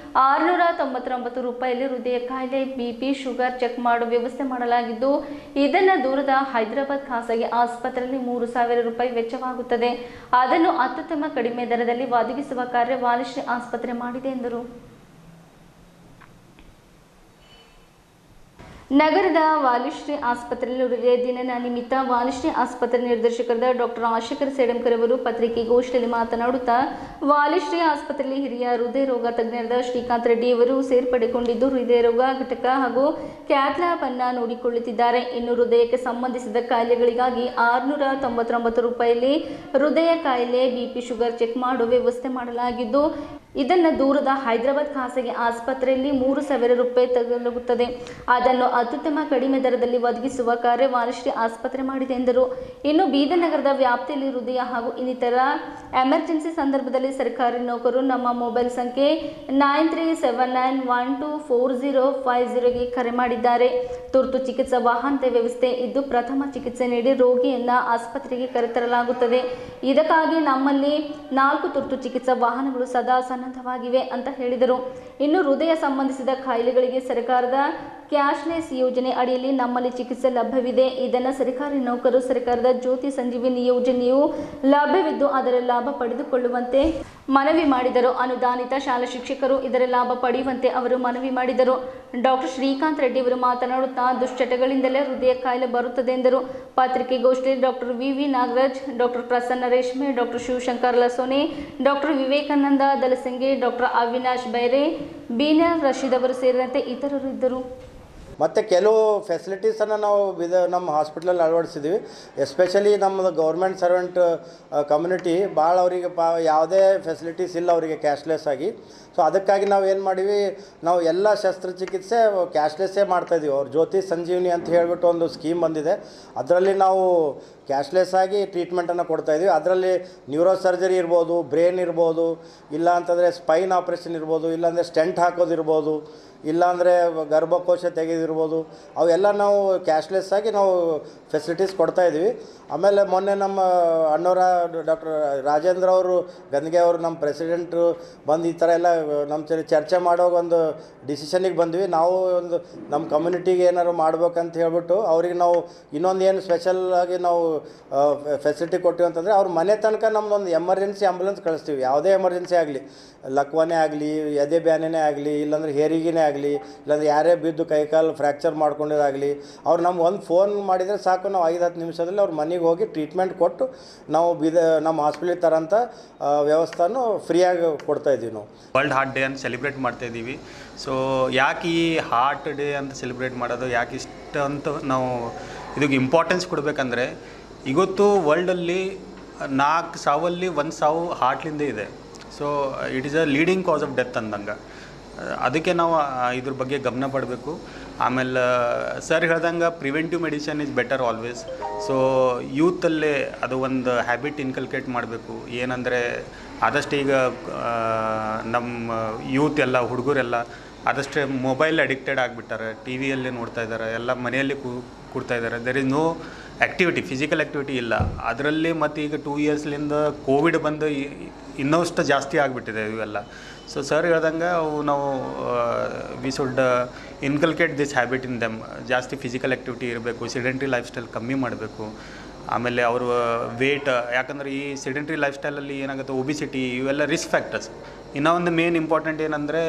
S1: 699 ರೂಪಾಯಿಯಲ್ಲಿ ಹೃದಯ ಕಾಯಿಲೆ, ಬಿಪಿ, ಶುಗರ್ ಚೆಕ್ ಮಾಡುವ ವ್ಯವಸ್ಥೆ ಮಾಡಲಾಗಿದ್ದು ಇದನ್ನು ದೂರದ ಹೈದರಾಬಾದ್ ಖಾಸಗಿ ಆಸ್ಪತ್ರೆಯಲ್ಲಿ 3,000 ರೂಪಾಯಿ ವೆಚ್ಚವಾಗುತ್ತದೆ. ಅದನ್ನು ಅತ್ಯುತ್ತಮ ಕಡಿಮೆ ದರದಲ್ಲಿ ಒದಗಿಸುವ ಕಾರ್ಯ ವಾಲಿಶ್ರೀ ಆಸ್ಪತ್ರೆ ಮಾಡಿದೆ ಎಂದರು. ನಗರದ ವಾಲಿಶ್ರೀ ಆಸ್ಪತ್ರೆಯಲ್ಲಿ ಹೃದಯ ದಿನ ನಿಮಿತ್ತ ವಾಲಿಶ್ರೀ ಆಸ್ಪತ್ರೆ ನಿರ್ದೇಶಕರಾದ ಡಾಕ್ಟರ್ ರಾಜಶೇಖರ್ ಸೇಡಂಕರ್ ಅವರು ಪತ್ರಿಕೆಗೋಷ್ಠಿಯಲ್ಲಿ ಮಾತನಾಡುತ್ತಾ ವಾಲಿಶ್ರೀ ಆಸ್ಪತ್ರೆಯಲ್ಲಿ ಹಿರಿಯ ಹೃದಯ ರೋಗ ತಜ್ಞರಾದ ಶ್ರೀಕಾಂತ್ ರೆಡ್ಡಿ ಅವರು ಸೇರ್ಪಡೆಗೊಂಡಿದ್ದು ಹೃದಯ ರೋಗ ಘಟಕ ಹಾಗೂ ಕ್ಯಾಥ್ ಲ್ಯಾಬ್ ಅನ್ನು ನೋಡಿಕೊಳ್ಳುತ್ತಿದ್ದಾರೆ. ಇನ್ನು ಹೃದಯಕ್ಕೆ ಸಂಬಂಧಿಸಿದ ಕಾಯಿಲೆಗಳಿಗಾಗಿ 699 ರೂಪಾಯಿಯಲ್ಲಿ ಹೃದಯ ಕಾಯಿಲೆ, ಬಿಪಿ, ಶುಗರ್ ಚೆಕ್ ಮಾಡುವ ವ್ಯವಸ್ಥೆ ಮಾಡಲಾಗಿದ್ದು ಇದನ್ನು ದೂರದ ಹೈದರಾಬಾದ್ ಖಾಸಗಿ ಆಸ್ಪತ್ರೆಯಲ್ಲಿ 3,000 ರೂಪಾಯಿ ತಗಲಾಗುತ್ತದೆ. ಅದನ್ನು ಅತ್ಯುತ್ತಮ ಕಡಿಮೆ ದರದಲ್ಲಿ ಒದಗಿಸುವ ಕಾರ್ಯ ವಾಲಿಶ್ರೀ ಆಸ್ಪತ್ರೆ ಮಾಡಿದೆ ಎಂದರು. ಇನ್ನು ಬೀದರ್ ನಗರದ ವ್ಯಾಪ್ತಿಯಲ್ಲಿ ಹೃದಯ ಹಾಗೂ ಇನ್ನಿತರ ಎಮರ್ಜೆನ್ಸಿ ಸಂದರ್ಭದಲ್ಲಿ ಸರ್ಕಾರಿ ನೌಕರರು ನಮ್ಮ ಮೊಬೈಲ್ ಸಂಖ್ಯೆ 9379124050ಗೆ ಕರೆ ಮಾಡಿದ್ದಾರೆ. ತುರ್ತು ಚಿಕಿತ್ಸಾ ವಾಹನದ ವ್ಯವಸ್ಥೆ ಇದ್ದು ಪ್ರಥಮ ಚಿಕಿತ್ಸೆ ನೀಡಿ ರೋಗಿಯನ್ನು ಆಸ್ಪತ್ರೆಗೆ ಕರೆತರಲಾಗುತ್ತದೆ. ಇದಕ್ಕಾಗಿ ನಮ್ಮಲ್ಲಿ 4 ತುರ್ತು ಚಿಕಿತ್ಸಾ ವಾಹನಗಳು ಸದಾ ಸನ್ನದ್ಧವಾಗಿವೆ ಅಂತ ಹೇಳಿದರು. ಇನ್ನು ಹೃದಯ ಸಂಬಂಧಿಸಿದ ಕಾಯಿಲೆಗಳಿಗೆ ಸರ್ಕಾರದ ಕ್ಯಾಶ್ಲೆಸ್ ಯೋಜನೆ ಅಡಿಯಲ್ಲಿ ನಮ್ಮಲ್ಲಿ ಚಿಕಿತ್ಸೆ ಲಭ್ಯವಿದೆ. ಇದನ್ನು ಸರ್ಕಾರಿ ನೌಕರರು ಸರ್ಕಾರದ ಜ್ಯೋತಿ ಸಂಜೀವಿನಿ ಯೋಜನೆಯು ಲಭ್ಯವಿದ್ದು ಅದರ ಲಾಭ ಪಡೆದುಕೊಳ್ಳುವಂತೆ ಮನವಿ ಮಾಡಿದರು. ಅನುದಾನಿತ ಶಾಲಾ ಶಿಕ್ಷಕರು ಇದರ ಲಾಭ ಪಡೆಯುವಂತೆ ಅವರು ಮನವಿ ಮಾಡಿದರು. ಡಾಕ್ಟರ್ ಶ್ರೀಕಾಂತ್ ರೆಡ್ಡಿ ಅವರು ಮಾತನಾಡುತ್ತಾ ದುಶ್ಚಟಗಳಿಂದಲೇ ಹೃದಯ ಕಾಯಿಲೆ ಬರುತ್ತದೆ ಎಂದರು. ಪತ್ರಿಕೆಗೋಷ್ಠಿಯಲ್ಲಿ doctor V Nagaraj, doctor Prasanna Reshme, doctor Shivashankar Lasone, doctor Vivekananda Dalasange, doctor Avinash Baire, ಬೀನರ್ ರಶೀದ್ ಅವರು ಸೇರಿದಂತೆ ಇತರರು ಇದ್ದರು.
S22: ಮತ್ತು ಕೆಲವು ಫೆಸಿಲಿಟೀಸನ್ನು ನಾವು ನಮ್ಮ ಹಾಸ್ಪಿಟ್ಲಲ್ಲಿ ಅಳವಡಿಸಿದ್ದೀವಿ. ಎಸ್ಪೆಷಲಿ ನಮ್ಮದು ಗೌರ್ಮೆಂಟ್ ಸರ್ವೆಂಟ್ ಕಮ್ಯುನಿಟಿ ಭಾಳ ಅವರಿಗೆ ಯಾವುದೇ ಫೆಸಿಲಿಟೀಸ್ ಇಲ್ಲ ಅವರಿಗೆ ಕ್ಯಾಶ್ಲೆಸ್ ಆಗಿ. ಸೊ ಅದಕ್ಕಾಗಿ ನಾವು ಏನು ಮಾಡೀವಿ, ನಾವು ಎಲ್ಲ ಶಸ್ತ್ರಚಿಕಿತ್ಸೆ ಕ್ಯಾಶ್ಲೆಸ್ಸೇ ಮಾಡ್ತಾಯಿದ್ದೀವಿ. ಅವ್ರು ಜ್ಯೋತಿ ಸಂಜೀವಿನಿ ಅಂತ ಹೇಳಿಬಿಟ್ಟು ಒಂದು ಸ್ಕೀಮ್ ಬಂದಿದೆ. ಅದರಲ್ಲಿ ನಾವು ಕ್ಯಾಶ್ಲೆಸ್ ಆಗಿ ಟ್ರೀಟ್ಮೆಂಟನ್ನು ಕೊಡ್ತಾಯಿದ್ದೀವಿ. ಅದರಲ್ಲಿ ನ್ಯೂರೋ ಸರ್ಜರಿ ಇರ್ಬೋದು, ಬ್ರೇನ್ ಇರ್ಬೋದು, ಇಲ್ಲ ಅಂತಂದರೆ ಸ್ಪೈನ್ ಆಪ್ರೇಷನ್ ಇರ್ಬೋದು, ಇಲ್ಲಾಂದರೆ ಸ್ಟೆಂಟ್ ಹಾಕೋದಿರ್ಬೋದು, ಇಲ್ಲಾಂದರೆ ಗರ್ಭಕೋಶ ತೆಗೆದಿರ್ಬೋದು, ಅವೆಲ್ಲ ನಾವು ಕ್ಯಾಶ್ಲೆಸ್ ಆಗಿ ನಾವು ಫೆಸಿಲಿಟೀಸ್ ಕೊಡ್ತಾಯಿದ್ದೀವಿ. ಆಮೇಲೆ ಮೊನ್ನೆ ನಮ್ಮ ಅಣ್ಣವರ ಡಾಕ್ಟರ್ ರಾಜೇಂದ್ರ ಅವರು ಗಂದಿಗೆ ಅವರು ನಮ್ಮ ಪ್ರೆಸಿಡೆಂಟು ಬಂದು ಈ ಥರ ಎಲ್ಲ ನಮ್ಮ ಚರ್ಚೆ ಮಾಡೋವಾಗ ಒಂದು ಡಿಸಿಷನಿಗೆ ಬಂದ್ವಿ. ನಾವು ಒಂದು ನಮ್ಮ ಕಮ್ಯುನಿಟಿಗೆ ಏನಾದ್ರು ಮಾಡ್ಬೇಕಂತ ಹೇಳ್ಬಿಟ್ಟು ಅವ್ರಿಗೆ ನಾವು ಇನ್ನೊಂದು ಏನು ಸ್ಪೆಷಲ್ ಆಗಿ ನಾವು ಫೆಸಿಲಿಟಿ ಕೊಟ್ಟಿವಿ ಅಂತಂದರೆ ಅವ್ರ ಮನೆ ತನಕ ನಮ್ಮದೊಂದು ಎಮರ್ಜೆನ್ಸಿ ಆಂಬುಲೆನ್ಸ್ ಕಳಿಸ್ತೀವಿ. ಯಾವುದೇ ಎಮರ್ಜೆನ್ಸಿ ಆಗಲಿ, ಲಕ್ವನೇ ಆಗಲಿ, ಎದೆ ಬ್ಯಾನೆನೇ ಆಗಲಿ, ಇಲ್ಲಾಂದರೆ ಹೇರಿಗೆನೇ ಆಗಲಿ, ಇಲ್ಲಾಂದರೆ ಯಾರೇ ಬಿದ್ದು ಕೈಕಾಲು ಫ್ರ್ಯಾಕ್ಚರ್ ಮಾಡ್ಕೊಂಡಿದ್ದಾಗಲಿ, ಅವ್ರು ನಮ್ಗೆ ಒಂದು ಫೋನ್ ಮಾಡಿದರೆ ಸಾಕು, ನಾವು 5-10 ನಿಮಿಷದಲ್ಲಿ ಅವ್ರ ಮನೆಗೆ ಹೋಗಿ ಟ್ರೀಟ್ಮೆಂಟ್ ಕೊಟ್ಟು ನಾವು ನಮ್ಮ ಹಾಸ್ಪಿಟ್ಲಿಗೆ ತರೋಂಥ ವ್ಯವಸ್ಥೆನೂ ಫ್ರೀಯಾಗಿ ಕೊಡ್ತಾಯಿದ್ದೀವಿ. ನಾವು
S23: ವರ್ಲ್ಡ್ ಹಾರ್ಟ್ ಡೇ ಅಂತ ಸೆಲೆಬ್ರೇಟ್ ಮಾಡ್ತಾಯಿದ್ದೀವಿ. ಸೊ ಯಾಕೆ ಈ ಹಾರ್ಟ್ ಡೇ ಅಂತ ಸೆಲೆಬ್ರೇಟ್ ಮಾಡೋದು, ಯಾಕೆ ಇಷ್ಟ ಅಂತ ನಾವು ಇದಕ್ಕೆ ಇಂಪಾರ್ಟೆನ್ಸ್ ಕೊಡಬೇಕಂದ್ರೆ, ಇವತ್ತು ವರ್ಲ್ಡಲ್ಲಿ 4 ಸಾವಲ್ಲಿ 1 ಸಾವು ಹಾರ್ಟ್ಲಿಂದ ಇದೆ. So it is a leading cos of death ಅಂದಂಗೆ. ಅದಕ್ಕೆ ನಾವು ಇದ್ರ ಬಗ್ಗೆ ಗಮನ ಪಡಬೇಕು. ಆಮೇಲೆ ಸರ್ ಹೇಳ್ದಂಗೆ preventive medicine is better always. So ಯೂತಲ್ಲೇ ಅದು ಒಂದು ಹ್ಯಾಬಿಟ್ ಇನ್ಕಲ್ಕೇಟ್ ಮಾಡಬೇಕು. ಏನಂದರೆ ಆದಷ್ಟು ಈಗ ನಮ್ಮ ಯೂತ್ ಎಲ್ಲ ಹುಡುಗರೆಲ್ಲ ಆದಷ್ಟೇ ಮೊಬೈಲ್ ಅಡಿಕ್ಟೆಡ್ ಆಗಿಬಿಟ್ಟಾರೆ, ಟಿ ವಿಯಲ್ಲೇ ನೋಡ್ತಾ ಇದ್ದಾರೆ, ಎಲ್ಲ ಮನೆಯಲ್ಲಿ ಕೂಡ್ತಾ ಇದ್ದಾರೆ. There is no activity, physical activity ಇಲ್ಲ ಅದರಲ್ಲಿ. ಮತ್ತು ಈಗ 2 ಇಯರ್ಸ್ಲಿಂದ ಕೋವಿಡ್ ಬಂದು ಇನ್ನಷ್ಟು ಜಾಸ್ತಿ ಆಗಿಬಿಟ್ಟಿದೆ ಇವೆಲ್ಲ. ಸೊ ಸರ್ ಹೇಳ್ದಂಗೆ ಅವು ನಾವು we should inculcate this habit in them. ಜಾಸ್ತಿ ಫಿಸಿಕಲ್ ಆ್ಯಕ್ಟಿವಿಟಿ ಇರಬೇಕು, ಸಿಡೆಂಟ್ರಿ ಲೈಫ್ ಸ್ಟೈಲ್ ಕಮ್ಮಿ ಮಾಡಬೇಕು. ಆಮೇಲೆ ಅವ್ರ ವೇಟ್, ಯಾಕಂದರೆ ಈ ಸೆಡೆಂಟ್ರಿ ಲೈಫ್ ಸ್ಟೈಲಲ್ಲಿ ಏನಾಗುತ್ತೆ ಒಬಿಸಿಟಿ ಇವೆಲ್ಲ ರಿಸ್ಕ್ ಫ್ಯಾಕ್ಟರ್ಸ್. ಇನ್ನೂ ಒಂದು ಮೇನ್ ಇಂಪಾರ್ಟೆಂಟ್ ಏನಂದರೆ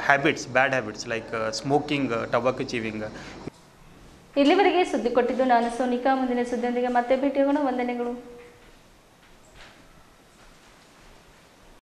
S23: habits, bad habits like smoking, ಟೊಬಾಕೋ chewing.
S1: ಇಲ್ಲಿವರೆಗೆ ಸುದ್ದಿ ಕೊಟ್ಟಿದ್ದು ನಾನು ಸೋನಿಕಾ. ಮುಂದಿನ ಸುದ್ದಿಯೊಂದಿಗೆ ಮತ್ತೆ ಭೇಟಿಯಾಗೋಣ. ವಂದನೆಗಳು.